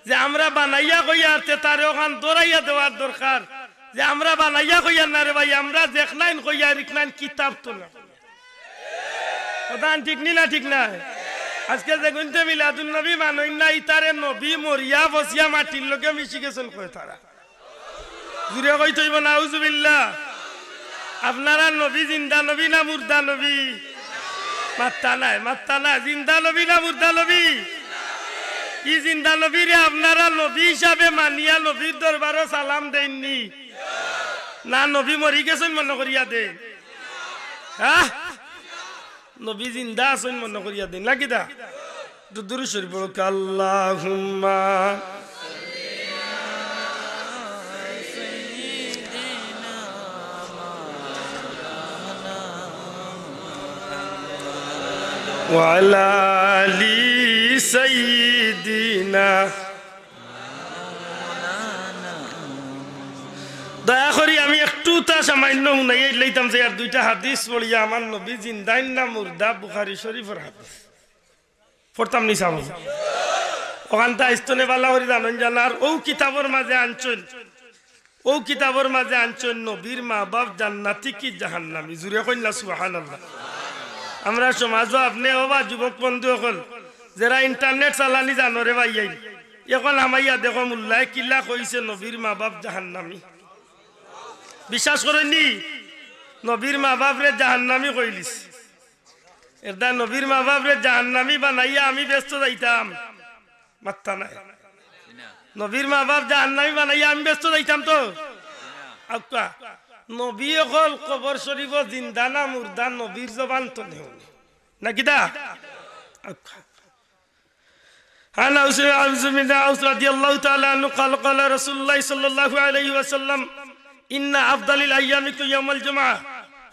যে আমরা বানাইয়া কইয়া তারে ওখান দৌড়াইয়া দেওয়ার দরকার যে আমরা বানাইয়া কইয়া না রে ভাই আমরা দেখনাইন কইয়া রিকনাইন কিতাব তো না প্রধান ঠিক নি না ঠিক না আজকে দেখুন তো মিলাদুন নবী মানই না ইতারে নবী মরিয়া বসিয়া মাটির লোকে মিশি গেছেন কয় তারা জুড়ে কই তৈব নাউজুবিল্লাহ আপনারা নবী জিন্দা নবী না মুর্দা নবী মাত্তা নাই জিন্দা নবী না মুর্দা নবী ই জিন্দা নবী রে আপনারা নবী হিসাবে মানিয়া নবীর দরবারও সালাম দেননি না নবী মরি গেছেন মনে করিয়া দেন হ্যাঁ নবী জিন্দা আছেন মনে করিয়া দেন নাকি দা দুরূদ শরীফ পড়ো আল্লাহুম্মা وعلى آل سيدنا দয়া করি আমি একটু তা সামান্য শুনাই লইতাম যে আর দুইটা হাদিস পড়িয়া আমার নবী জিন্দাইন না মুর্দা বুখারী শরীফের হাদিস পড়তাম নি সামনে ওখানটা ইস্তনে বালা করি জানেন জানার ও কিতাবের মাঝে আনছেন নবীর মা বাপ জান্নাতি কি জাহান্নামী জুড়ে কইনা সুবহানাল্লাহ আমরা সমাজও আপনি হবা যুবক বন্ধু হল যারা ইন্টারনেট চালানি জানো রে ভাই এখন আমাইয়া দেখো মুল্লাই কিল্লা কইছে নবীর মা বাপ জাহান্নামী বিশ্বাস করেননি নবীর মা বাপ রে জাহান্নামী কইলিস এটা নবীর মা বাপ রে জাহান্নামী বানাইয়া আমি ব্যস্ত যাইতাম মাত্তা নাই নবীর মা বাপ জাহান্নামী বানাইয়া আমি ব্যস্ত যাইতাম তো আচ্ছা নবী হল কবর শরীফ জিন্দা না মুর্দা নবীর জবান তো নেই নাকি দা عن أوس بن أوس رضي الله تعالى عنه قال قال رسول الله صلى الله عليه وسلم إن أفضل الأيام يوم الجمعة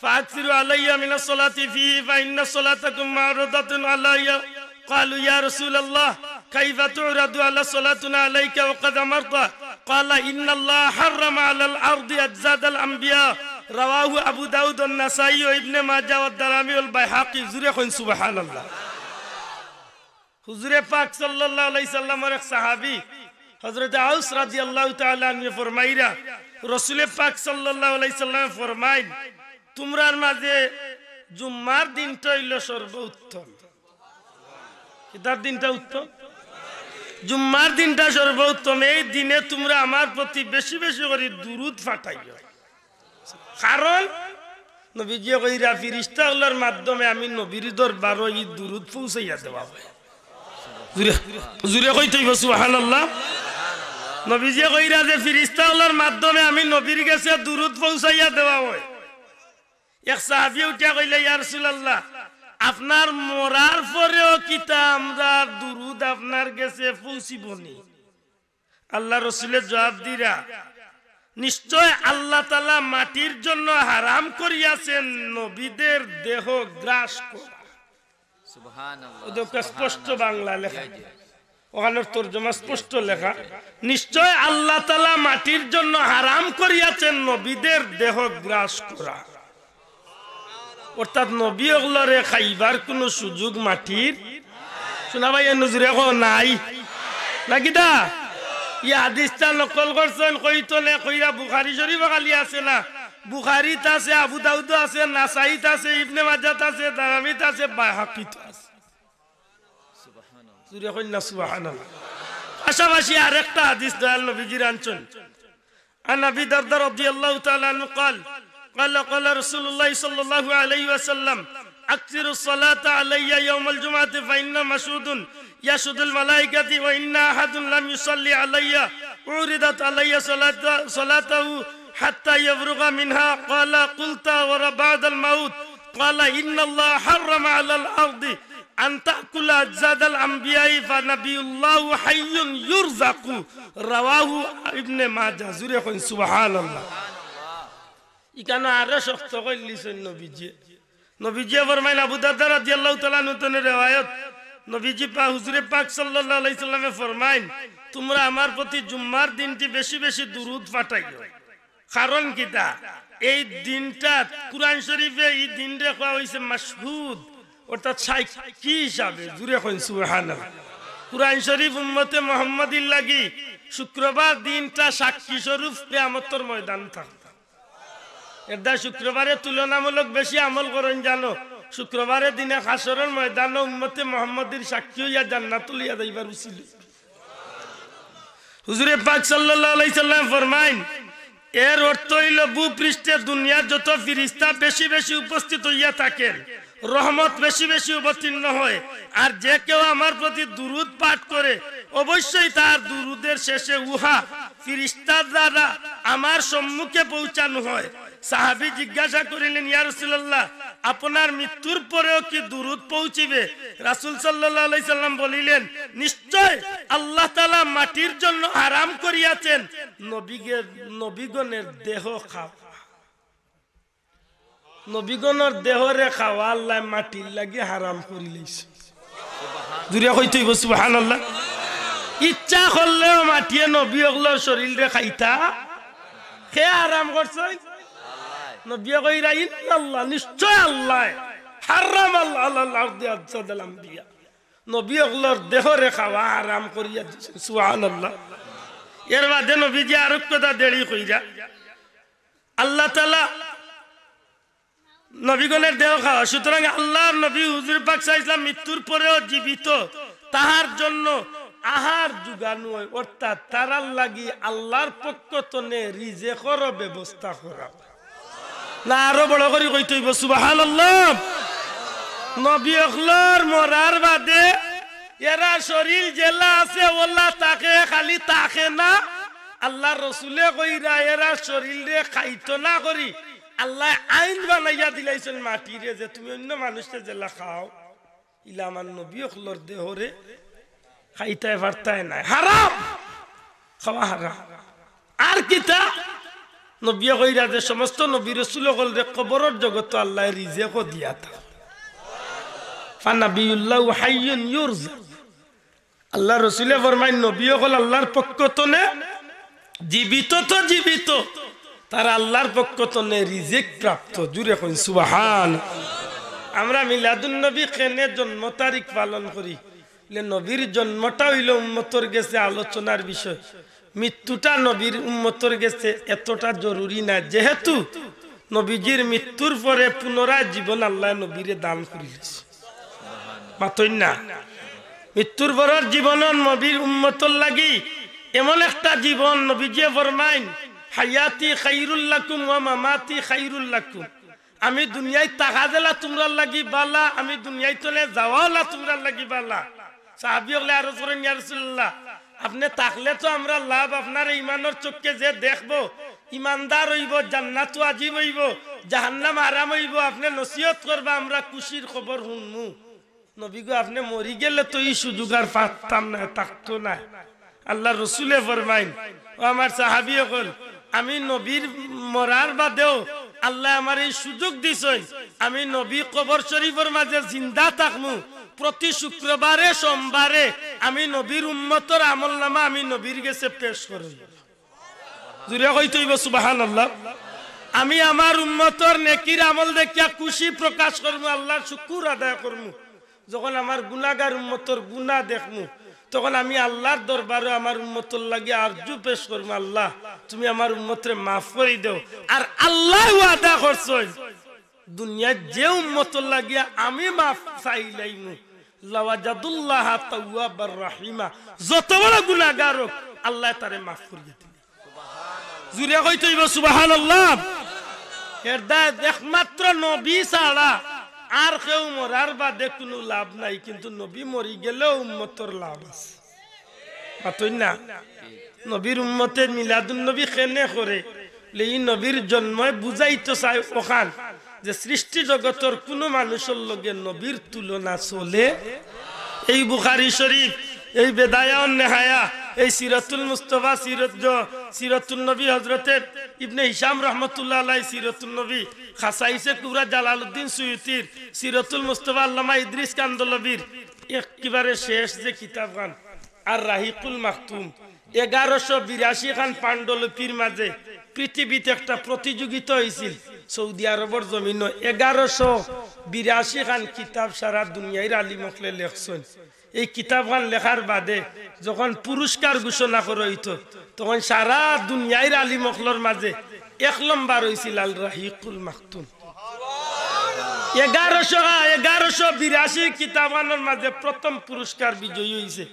فأكثروا علي من الصلاة فيه فإن صلاتكم معروضة علي قالوا يا رسول الله كيف تعرض على صلاتنا عليك وقد أمرت قال إن الله حرم على الأرض أجساد الأنبياء رواه أبو داود النسائي وابن ماجه والدارمي والبيهقي زوري سبحان الله হুজুরে পাক সাল্লাল্লাহু আলাইহি সাল্লামের এক সাহাবী হযরত আউস রাদিয়াল্লাহু তাআলা আনহু ফরমাইরা রাসূল পাক সাল্লাল্লাহু আলাইহি সাল্লাম ফরমাইন তোমরার মাঝে জুম্মার দিনটা হইল সর্বোত্তম কিতার দিনটা উত্তম জুম্মার দিনটা সর্বোত্তম এই দিনে তোমরা আমার প্রতি বেশি বেশি করে দুরূদ পাঠাইও কারণ নবীজি কইরা ফেরেশতাগুলোর মাধ্যমে আমি নবীর দরবারে এই দুরূদ পৌঁছাইয়া দেওয়া হয় জুরে কইতেই সুবহানাল্লাহ নবীজি কইরা যে ফেরেশতাগুলোর মাধ্যমে আমি নবীর কাছে দুরূদ পৌঁছাইয়া দেওয়া হয় এক সাহাবী উঠা কইলে ইয়া রাসূলুল্লাহ আপনার মরার পরেও কিতা আমরা দুরূদ আপনার কাছে পৌঁছিবনি আল্লাহ রাসূলের জবাব দিরা নিশ্চয় আল্লাহ তাআলা মাটির জন্য হারাম করিয়াছেন নবীদের দেহ গ্রাস করা সুবহানাল্লাহ ওটা স্পষ্ট বাংলা লেখা ওখানের তরজমা স্পষ্ট লেখা নিশ্চয় আল্লাহ তাআলা মাটির জন্য হারাম করিয়াছেন নবীদের দেহ গ্রাস করা অর্থাৎ নবী ওগুলোরে খাইবার কোনো সুযোগ মাটির শোনা ভাই নজরে নাই নাকি দা ইয়া হাদিসটা নকল করছেন কইতলে কইরা বুখারী শরীফ খালি আছে না বুখারীতে আছে আবু দাউদ আছে নাসাইতে আছে ইবনে মাজাহ আছে দারামিতে আছে বাইহাকিতে আছে সুবহানাল্লাহ সূরা কইনা সুবহানাল্লাহ পাশাপাশি আরেকটা হাদিস দয়াল নবীজির আনছেন আন আবি দারদা রাদিয়াল্লাহু তাআলা আনহু قال قال رسول الله صلى الله عليه وسلم أكثر الصلاة علي يوم الجمعة فإن مشهود يشهد الملائكة وإن أحد لم يصلي علي عرضت علي صلاته حتى يفرغ منها قال قلت بعد الموت قال إن الله حرم على الأرض أن تأكل أجساد الأنبياء فنبي الله حي يرزق رواه ابن ماجه سبحان الله ইকানা আরো শক্ত কইলিছেন নবীজি ফরমাইন আবু দারদা রাদিয়াল্লাহু তাআলা নতুনের রিওয়ায়াত নবীজি পাক হুজুরে পাক সাল্লাল্লাহু আলাইহি সাল্লামে ফরমাইন তোমরা আমার প্রতি জুম্মার দিনটি বেশি বেশি দুরূদ পাঠাইও কারণ কিটা এই দিনটা কুরআন শরীফে এই দিনরে কোয়া হইছে মাশহুদ অর্থাৎ সাক্ষী হিসাবে জুরে কইন সুবহানাল্লাহ কুরআন শরীফ উম্মতে মুহাম্মাদির লাগি শুক্রবার দিনটা সাক্ষী স্বরূপ কিয়ামতের ময়দান থাকবে। এদা শুক্রবারে তুলনামূলক বেশি আমল করেন জানো, শুক্রবারের দিনে হাসরের ময়দানে উম্মতে মুহাম্মাদির সাক্ষী হইয়া জান্নাতুল ইয়া যাইবার উসিল। হুজুরে পাক সাল্লাল্লাহু আলাইহি সাল্লাম ফরমাইন, এর অর্থ হইল ভূপৃষ্ঠে দুনিয়ার যত ফেরেশতা বেশি বেশি উপস্থিত হইয়া থাকেন, রহমত বেশি বেশি অবতীর্ণ হয়, আর যে কেউ আমার প্রতি দুরূদ পাঠ করে অবশ্যই তার দুরূদের শেষে উহা ফেরেশতার দ্বারা আমার সম্মুখে পৌঁছানো হয়। সাহাবী জিজ্ঞাসা করিলেন, ইয়া রাসূলুল্লাহ, আপনার মৃত্যুর পরেও কি দুরূদ পৌঁছিবে? রাসূল সাল্লাল্লাহু আলাইহি সাল্লাম বলিলেন, নিশ্চয় আল্লাহ তাআলা মাটির জন্য হারাম করিয়াছেন নবীগণের দেহ খাওয়া। নবীগণের দেহরে খাওয়া আল্লাহ মাটির লাগি হারাম করি লইছে। জুড়ে কইতে হইব সুবহানাল্লাহ। ইচ্ছা করলেও মাটিয়ে নবী ওগুলোর শরীরে খাইতা, কে হারাম করছে? নবী কইরা ইন্নাল্লাহ, নিশ্চয় আল্লাহ হারাম আলাল আরদি আজজাল আম্বিয়া, নবী ওগুলোর দেহরে খাওয়া হারাম করিয়া দিয়েছেন। সুবহানাল্লাহ। এর বাদে নবীজি আরো কথা দেরি কইরা আল্লাহ তাআলা নবীগণের দেহ খাওয়া, সুতরাং আল্লাহর নবী হুজুর পাক সাল্লাল্লাহু আলাইহি ওয়াসাল্লাম মৃত্যুর পরেও জীবিত, তাহার জন্য আহার জুগানো হয়, অর্থাৎ তারার লাগি আল্লাহর পক্ষ থেকে রিজেকের ব্যবস্থা করা। না আরো বড় করে কইতে হইব সুবহানাল্লাহ। নবী ওগুলোর মরার বাদে এরা শরীর জেলা আছে ওল্লা তাকে খালি তাকে না, আল্লাহ রসুলে কইরা এরা শরীরে খাইতো না করি আল্লাহ আইন বানাইয়া দিলাইছেন মাটিরে, যে তুমি অন্য মানুষকে জেলা খাও, ইলা আমার নবী ওগুলোর দেহরে খাইতে পারতায় নাই, হারাম খাওয়া হারাম। আর কিতা নবী কইরা যে সমস্ত নবী রাসূল হলরে কবরের জগত আল্লাহ রিজেক দিয়া থা, ফানাবিউল্লাহু হাইয়ুন ইউরজা। আল্লাহ রাসূলে ফরমায় নবী হল আল্লাহর পক্ষ থেকে জীবিত, তো জীবিত, তারা আল্লাহর পক্ষ থেকে রিজিক প্রাপ্ত। জুড়ে কইন সুবহান। আমরা মিলাদুন নবী কেনে জন্ম তারিখ পালন করি? নবীর জন্মটা হইল উম্মতর গেছে আলোচনার বিষয়, মৃত্যুটা নবীর উম্মতর গেছে এতটা জরুরি না, যেহেতু নবীজির মৃত্যুর পরে পুনরায় জীবন আল্লাহ নবীরে দান করিলেছে। মাতইন না, মৃত্যুর পরের জীবন নবীর উম্মতর লাগি এমন একটা জীবন নবীজি ফরমাইন, হায়াতি খাইরুল লাকুম ওয়া মামাতি খাইরুল লাকুম। আমি দুনিয়ায় তাকা দিলা তোমরা লাগি বালা, আমি দুনিয়ায় তলে যাওয়ালা তোমরা লাগি বালা। সাহাবী হলে আরো করেন, ইয়া রাসূলুল্লাহ, আপনি তাকলে তো আমরা লাভ, আপনার ইমানের চোখে যে দেখবো ইমানদার হইব, জান্নাত ওয়াজিব হইব, জাহান্নাম আরাম হইব, আপনি নসিহত করবা, আমরা খুশির খবর শুনমু। নবী গো, আপনি মরি গেলে তো এই সুযোগ আর পারতাম না, থাকতো না। আল্লাহ রসুলে ফরমাইন, ও আমার সাহাবী হল, আমি নবীর মরার বাদেও আল্লাহ আমার এই সুযোগ দিছেন, আমি নবী কবর শরীফের মাঝে জিন্দা থাকমু। প্রতি শুক্রবারে সোমবারে আমি নবীর উম্মতর আমলনামা আমি নবীর কাছে পেশ করব। জুড়ে কইতে হইব সুবহানাল্লাহ। আমি আমার উম্মতর নেকির আমল দেখিয়া খুশি প্রকাশ করবো, আল্লাহর শুকর আদায় করবো। যখন আমার গুনাহগার উম্মতর গুনাহ দেখমু, তখন আমি আল্লাহর দরবারে আমার উম্মতর লাগি আরজু পেশ করবো, আল্লাহ তুমি আমার উম্মতরে মাফ করে দাও। আর আল্লাহ ওয়াদা করছেন, দুনিয়ায় যে উম্মতর লাগিয়া আমি মাফ চাইলাইমু, লাওয়াজাদুল্লাহ তাওয়াবার রাহিমা, যত বড় গুনাহগার হোক আল্লাহ তারে মাফ করে দিবেন। জুড়ে কইতে হইব সুবহানাল্লাহ। এর দায় একমাত্র নবী ছাড়া আর কেউ মরার বাদে কোনো লাভ নাই, কিন্তু নবী মরি গেলেও উম্মতর লাভ আছে। পাতই না, নবীর উম্মতের মিলাদুন নবী কেনে করে, এই নবীর জন্ময় বুঝাইতে চাই ওখান যে সৃষ্টি জগতের কোনো মানুষের লগে নবীর তুলনা চলে। এই বুখারী শরীফ, এই বেদায়া ও নেহায়া, এই সিরাতুল মুস্তাফা, সিরাতুল নবী হযরতে ইবনে হিশাম রাহমাতুল্লাহ আলাইহি সিরাতুল নবী, খাসাইসে কুবরা জালালউদ্দিন সুয়ুতির সিরাতুল মুস্তাফা, আল্লামা ইদ্রিস কান্দলবির একেবারে শেষ যে কিতাবখান আর রাহিকুল মাকতুম, 1182 খান পাণ্ডুলিপির মাঝে পৃথিবীতে একটা প্রতিযোগিতা হয়েছিল সৌদি আরবের জমিন। 1182 খান কিতাব সারা দুনিয়ার আলিম হকলে লেখছেন। এই কিতাবখান লেখার বাদে যখন পুরস্কার ঘোষণা করা হইতো তখন সারা দুনিয়ার আলিম অখলর মাঝে 1 নম্বর হয়েছিল আল রাহিকুল মাকতুম। 1182 কিতাবানোর মাঝে প্রথম পুরস্কার বিজয়ী হয়েছে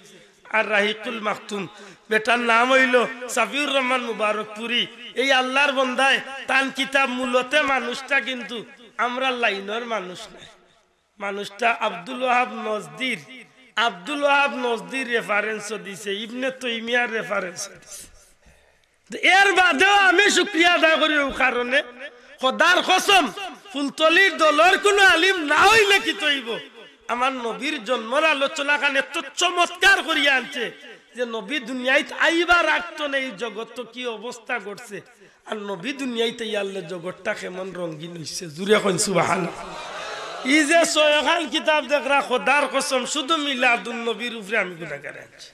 আর রাহিকুল মাকতুম। বেটার নাম হইল সাফিউর রহমান মুবারকপুরি। এই আল্লাহর বন্দায় তান কিতাব মূলতে মানুষটা কিন্তু আমরা লাইনের মানুষ নাই, মানুষটা আব্দুল ওয়াহাব নজদির রেফারেন্স দিছে, ইবনে তাইমিয়ার রেফারেন্স দিছে। এর বাদেও আমি শুকরিয়া আদায় করি ও কারণে খোদার কসম ফুলতলির দলের কোনো আলিম না হইলে কি তৈব আমার নবীর জন্মের আলোচনা খান এত চমৎকার করিয়া আনছে যে নবী দুনিয়াতে আইবার রাখতো না, এই জগৎ কি অবস্থা করছে আর নবী দুনিয়াতে আল্লাহ জগৎটা কেমন রঙিন হইছে। জুড়ে কইন সুবহানাল্লাহ। এই যে 6 কিতাব দেখরা খোদার কসম শুধু মিলাদুন নবীর উপরে আমি গুনাহগার আছি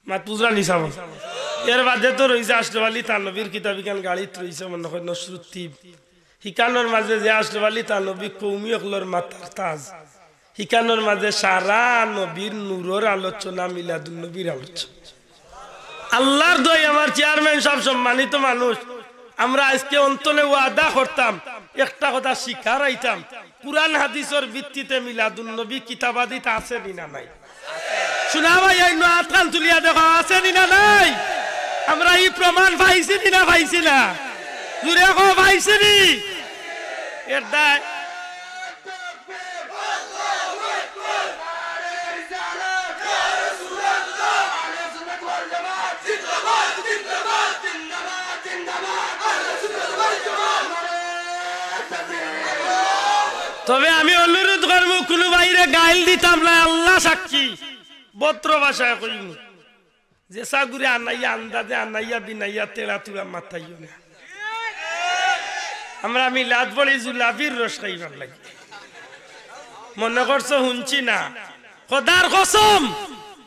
মাত পুজরা নিসাব। এর বাদে তো রইছে আশরাফ আলী থানভীর কিতাব ইকান গাড়িত রইছে মনে হয় নসরুদ্দিন হিকানোর মাঝে যে আশরাফ আলী থানভী কৌমি অকলর মাতার তাজ, হিকানোর মাঝে সারা নবীর নূরের আলোচনা, মিলাদুন নবীর আলোচনা। আল্লাহর দয় আমার চেয়ারম্যান সব সম্মানিত মানুষ, আমরা আজকে অন্তনে ওয়াদা করতাম একটা কথা শিকার আইতাম, কুরআন হাদিসের ভিত্তিতে মিলাদুন নবী কিতাবাদিতে আছে না নাই? শোনা ভাই এই হাতখান তুলিয়া দেখো আছে না নাই? আমরা এই প্রমাণ পাইছি না পাইছি না? জুড়ে কো পাইছি নি? এর দায় তবে আমি অনুরোধ করবো কোনো বাইরে গাইল দিতাম না, আল্লাহ সাক্ষী বত্র ভাষায় কইম যে সাগুরে আনাইয়া আন্দাজে আনাইয়া বিনাইয়া তেড়া তুড়া মাথাইও না। আমরা মিলাদ পড়ি জুলাবির রস খাইবার লাগে, মনে করছো শুনছি না? খোদার কসম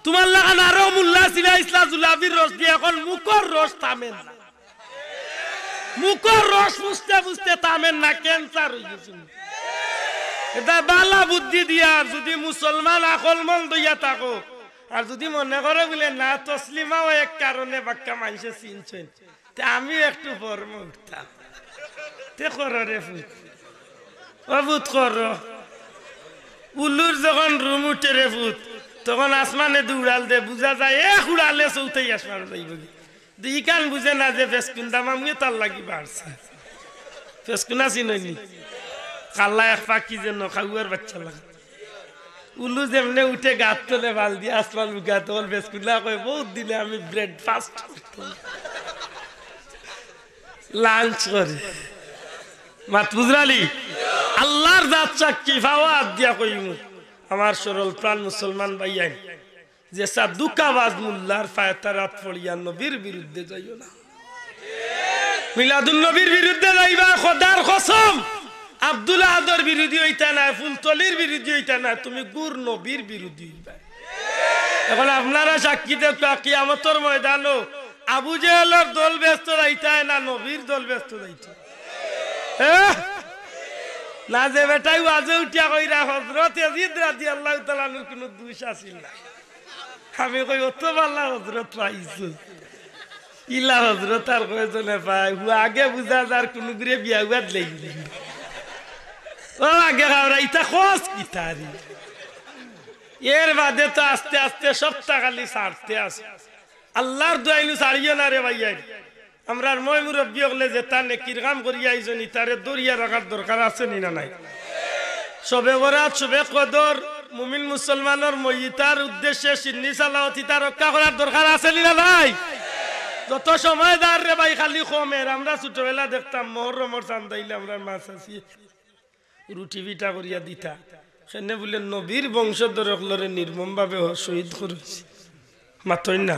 তোমার লাগান আরো মুল্লা ছিল ইসলা জুলাবির রস দিয়ে এখন মুখর রস থামেন না, মুখর রস বুঝতে বুঝতে থামেন না, ক্যান্সার হয়ে গেছে। এটা বালা বুদ্ধি দিয়া যদি মুসলমান আকল মন দইয়া থাকো আর যদি মনে করো বলে না তসলিমাও এক কারণে বাক্কা মানুষে চিনছেন, আমি একটু ফর্ম উঠতাম তে করো রে ফুট অভূত করো। উল্লুর যখন রুম উঠে রে ফুট তখন আসমানে দৌড়াল দে, বুঝা যায় এক উড়ালে চৌথাই আসমান যাইব। ই কান বুঝে না যে ফেসকুন্দা মামিয়ে তার লাগি বাড়ছে, ফেসকুনা চিননি কাল্লা এক পাখি যেন খাগুয়ার বাচ্চা লাগে। উল্লু যেমনে উঠে গাছ তোলে ভাল দিয়ে আসমান উঠা তখন ফেসকুন্দা কয়ে বহুত দিনে আমি ব্রেকফাস্ট লাঞ্চ করে মাত বুঝরালি আল্লাহর জাত চাকি ফাওয়াত দিয়া কইমু আমার সরল প্রাণ মুসলমান ভাইয়াই যে সা দুকাবাজ মুল্লার ফায়তারাত পড়িয়া নবীর বিরুদ্ধে যাইও না, মিলাদুন নবীর বিরুদ্ধে যাইবা। খোদার কসম আব্দুল আহাদের বিরোধী হইতা না, ফুলতলির বিরোধী হইতা না, তুমি গুর নবীর বিরোধী হইবা। এখন আপনারা সাক্ষী দেব কিয়ামতের ময়দানও আবু জেহেলের দল ব্যস্ত যাইতা না নবীর দল ব্যস্ত যাইতা না? যে বেটাই ওয়াজে উঠিয়া কইরা হযরত ইয়াজিদ রাদিয়াল্লাহু তাআলা আনহুর কোনো দোষ আছিল না। আমি কই অত ভালো হযরত পাইছো ইলা হযরত আর কয়জনে পাই হুয়া আগে বুঝা যার কোন গুরে বিয়া উয়াদ লাগি ও আগে খাওয়া ইতা খোঁজ কি তারি। এর বাদে তো আস্তে আস্তে সবটা খালি ছাড়তে আছে। আল্লাহর দোয়াইনু ছাড়িও না রে ভাইয়াই। আমরা মই মুরব্বী হলে যে তা নেকির কাম করিয়া আইজনি তারে দরিয়া রাখার দরকার আছে নি না নাই? সবে বরাত সবে কদর মুমিন মুসলমানের মইতার উদ্দেশ্যে সিন্নি সালাওয়াতি তা রক্ষা করার দরকার আছে নি না নাই? যত সময় দার রে ভাই খালি কমের। আমরা ছোটবেলা দেখতাম মহরমর চান্দাইলে আমরা মাছ আসি রুটি পিঠা করিয়া দিতা, সেনে বলে নবীর বংশধর হলরে নির্মম ভাবে শহীদ করেছি মাতই না।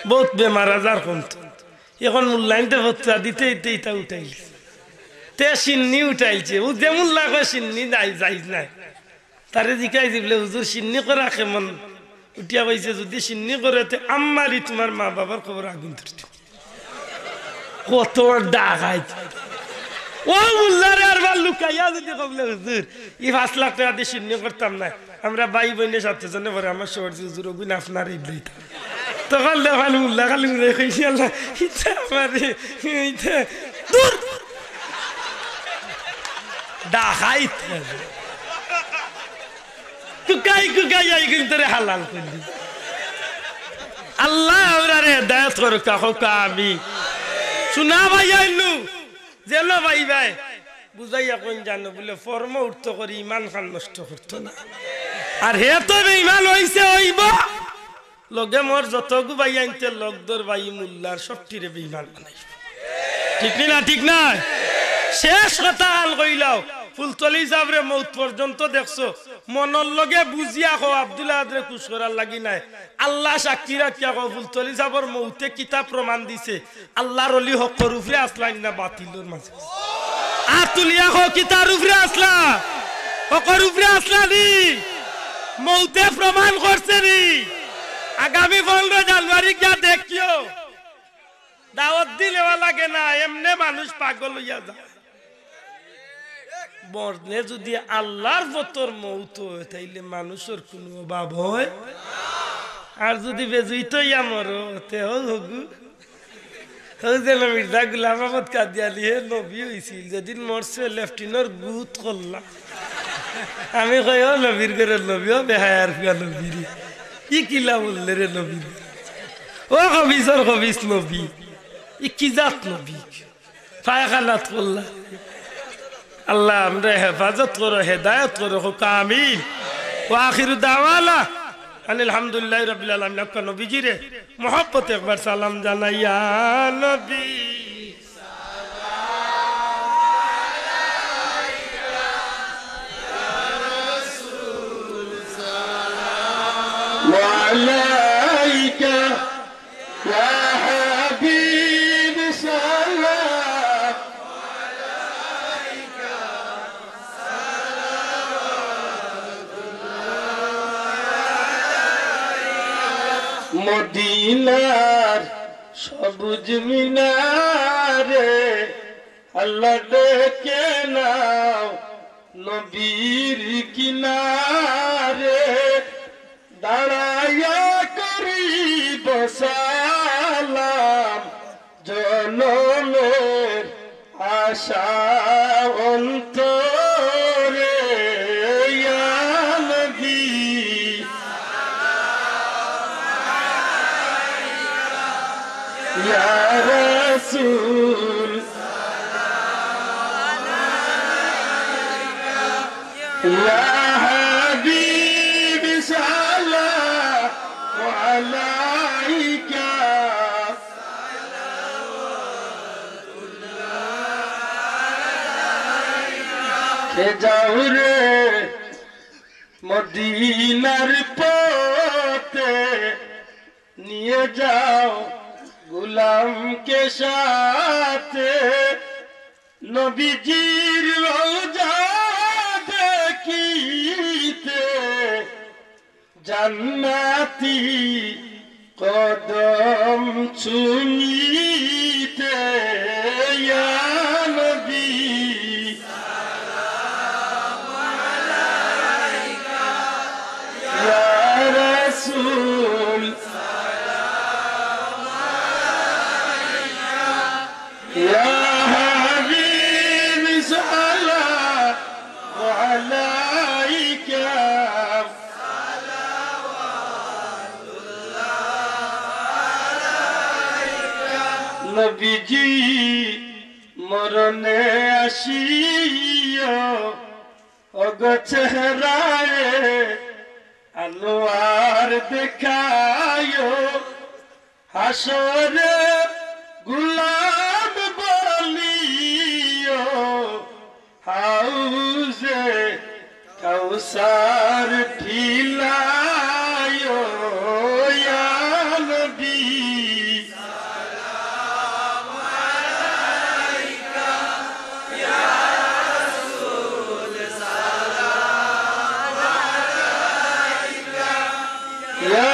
বহুত বেমার আজার কমতো, এখন মূল্যায়নতে ভত্তা দিতে ইটা উঠাইছে তে সিন্নি উঠাইছে। ও যে মূল্যা কয় সিন্নি নাই যাই নাই তারে জিকাইছি বলে হুজুর সিন্নি করা কেমন? উঠিয়া পাইছে যদি সিন্নি করে আমারই তোমার মা বাবার খবর আগুন ধরতে কত ডাকাই। ও মুল্লারে আর লুকাইয়া যদি কবলে হুজুর ই 5 লাখ টাকা দিয়ে সিন্নি করতাম না, আমরা ভাই বোনের সাথে জন্য পরে আমার শহর হুজুর গুণ আপনার ইবলি তখন খালি মুল্লা খালি মুল্লা কইছি আল্লাহ ইচ্ছা আমার দূর ডাকাইত কুকাই কুকাই আই কিন্তু রে হালাল করলি আল্লাহ ওরে হেদায়েত করুক কাকা আমি শোনা ভাই আইলু জেল ভাই ভাই বুঝাইয়া কোন জানো বলে ফর্ম উঠত করি ইমান খান নষ্ট করতো না আর হে তো ইমান হইছে হইব লগে মোর যতগু ভাই আনতে লগদর ভাই মুল্লার সবটিরে বেঈমান বানাইব ঠিক না ঠিক না শেষ কথা হাল কইলাও ফুলতলি সাবরে মৌত পর্যন্ত দেখছো মনর লগে বুঝিয়া কো আব্দুল্লাহ আদরে খুশ করার লাগি নাই আল্লাহ সাক্ষী রাখিয়া কো ফুলতলি সাবর মৌতে কিতাব প্রমাণ দিছে আল্লাহর ওলি হকর উপরে আসলাইন না বাতিলর মাঝে আতুলিয়া কো কিতার উপরে আসলা হকর উপরে আসলা নি মৌতে প্রমাণ করছে নি আগামী 15 জানুয়ারি গিয়া দেখিও দাওয়াত দিলেও লাগে না এমনে মানুষ পাগল হইয়া যায় বর্ণে যদি আল্লাহর বতর মৌত হয় তাইলে মানুষের কোনো অভাব হয় আর যদি বেজুইতই আমার হগু যেন মির্জা গুলাম আহমদ কাদিয়ালি হে নবী হয়েছিল যেদিন মরছে লেফটিনের গুত করলাম আমি কই ও নবীর করে নবী ও বেহায়ার ফুয়া নবীর ই কিলা বললে রে নবীর ও কবিসর কবিস নবী ই কি জাত নবী পায়খানাত করলাম আল্লাহ আমরা হেফাজত করো হেদায়ত করো আমিন ওয়া আখিরু দাওয়ানা আলহামদুলিল্লাহি রাব্বিল আলামিন আপকা নবীজি রে মোহাব্বত একবার সালাম জানাইয়া নবী সালাম আলাইকা ইয়া হাবিব সালাম মদিনার সবুজ মিনারে আল্লাহ ডেকে নাও নবীর কিনারে দাঁড়াইয়া করিব সালাম জনমের আশা অন্তরে ইয়া নবী Ya Rasul Salam Alaika Ya Habib Salam Alaika Salawatullah Ke যাও রে মদিনার পথে নিয়ে যাও गुलाम के साथ नबीजीर रोजा देखीते जन्नती कदम छुईते या नबी सलाम अलैका या रसूल Ya Habib Salam Alaika Salawatullah Alaika Nabiji Morone Ashiyo Ogo chehrae Anwar dekhayo Hashore Gulam boliyo hauze kausar philayo ya nabi salam alaika ya rasul salam alaika ya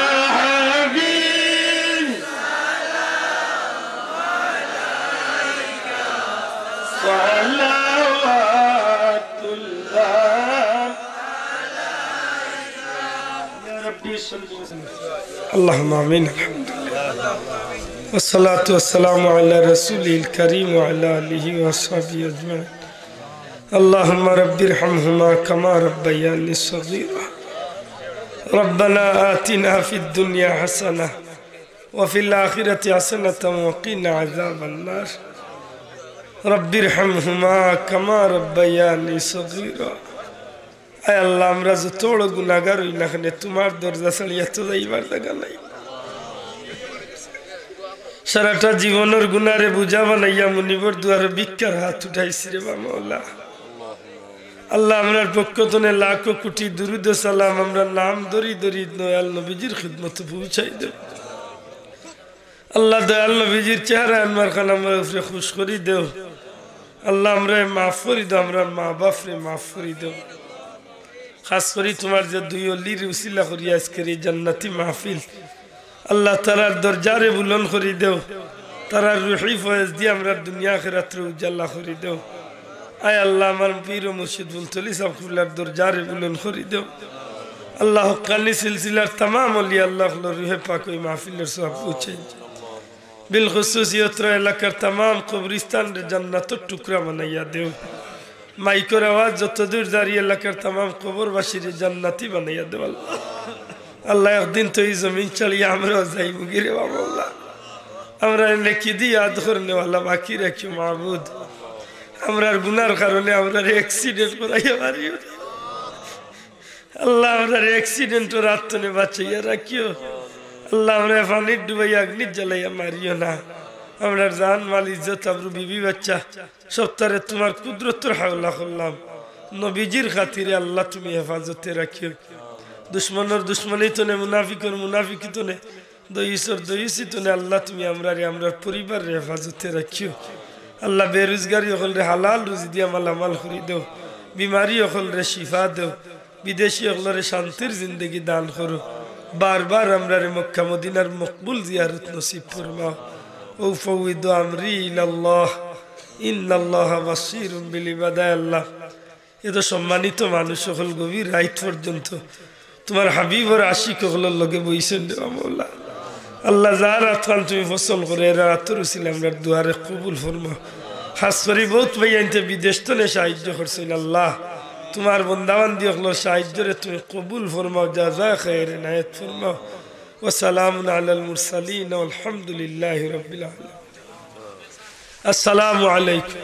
صلوات الله عليك اللهم آمين. الحمد لله والصلاة والسلام على رسوله الكريم وعلى آله وصحبه أجمعين. اللهم رب ارحمهما كما ربياني صغيرا. ربنا آتنا في الدنيا حسنة وفي الآخرة حسنة وقنا عذاب النار. رب ارحمهما كما ربياني صغيرا. আয় আল্লাহ, আমরা যত বড় গুনাহগার হই না কেন তোমার দরজা ছাড়িয়া তো যাইবার জায়গা নাই। সারাটা জীবনের গুনারে বুঝা বানাইয়া মুনিবর দুয়ারে ভিক্ষার হাত উঠাইছি রে মাওলা। আল্লাহ, আমরার পক্ষ থেকে লাখো কোটি দুরুদ সালাম আমরা নাম ধরি ধরি দয়াল নবীজির খিদমতে পৌঁছাই দেব। আল্লাহ, দয়াল নবীজির চেহারা আনবার খান আমরা উপরে খুশ করি দেও। আল্লাহ, আমরা মাফ করি দেও, আমরা মা বাপরে মাফ করি দেও। খাস করি তোমার যে দুই অলির উসিলা করি আজকের এই জান্নাতি মাহফিল, আল্লাহ তারার দরজারে বুলন করি দেও। তারার রুহি ফয়েজ দিয়ে আমরা দুনিয়া আখিরাতে উজালা করি দেও। আয় আল্লাহ, আমার পীর ও মুর্শিদ বুলতলি সাহেবের দরজারে বুলন করি দেও। আল্লাহ, হক্কানি সিলসিলার तमाम ওলি আল্লাহ রুহে পাক ওই মাহফিলের সওয়াব পৌঁছে। বিলখুসুসিয়ত এলাকার तमाम কবরস্থান জান্নাতের টুকরা বানাইয়া দেও। মাইকের আওয়াজ যত দূর দাঁড়িয়ে এলাকার तमाम কবরবাসীর জান্নাতি বানাইয়া দেও। আল্লাহ, একদিন তো এই জমিন চালিয়ে আমরা যাইব গিরে বাবা। আমরা নেকি দিয়ে ইয়াদ করনেওয়ালা বাকি রাখিও মাহবুদ। আমরার গুনার কারণে আমরা অ্যাক্সিডেন্ট করাইয়া মারিও আল্লাহ। আমরা অ্যাক্সিডেন্ট রাত তনে বাঁচাইয়া রাখিও আল্লাহ। আমরা পানির ডুবাইয়া অগ্নি জ্বালাইয়া মারিও না। আমরা জান মাল ইজ্জত আবরু বিবি বাচ্চা সপ্তাহে তোমার কুদরতের হাওলা করলাম। নবীজির খাতিরে আল্লাহ তুমি হেফাজতে রাখিও। দুশ্মনের দুশ্মনী তনে, মুনাফিকর মুনাফিকি তনে, দইসর দইসি তনে আল্লাহ তুমি আমরার পরিবারের হেফাজতে রাখিও। আল্লাহ, বেরোজগারি হল রে হালাল রুজি দিয়া মালামাল করি দেও। বিমারি হল রে শিফা দেও। বিদেশি হল রে শান্তির জিন্দগি দান করো। বারবার আমরা রে মক্কা মদিনার মকবুল জিয়ারত নসিব ফরমাও। ও ফাউইদু আমরি ইলাল্লাহ ইন্নাল্লাহা বাসীরুম বিল ইবাদা। আল্লাহ, এত সম্মানিত মানুষ হল গভীর রাত পর্যন্ত তোমার হাবিবর আশিক হলের লগে বইছেন দেওয়া মৌলা। আল্লাহ, যার আতখান তুমি ফসল করে এরা আতর ছিল আমরা দুয়ারে কবুল ফরমাও। খাস করি বহুত ভাই আনতে বিদেশ তনে সাহায্য করছেন আল্লাহ, তোমার বন্দাবান্দি হলোর সাহায্যরে তুমি কবুল ফরমাও। জাযা খায়র নায়াত ফরমাও। ওয়াসালামুন আলাল মুরসালিন ওয়ালহামদুলিল্লাহি রাব্বিল আলামিন। আসসালামু আলাইকুম।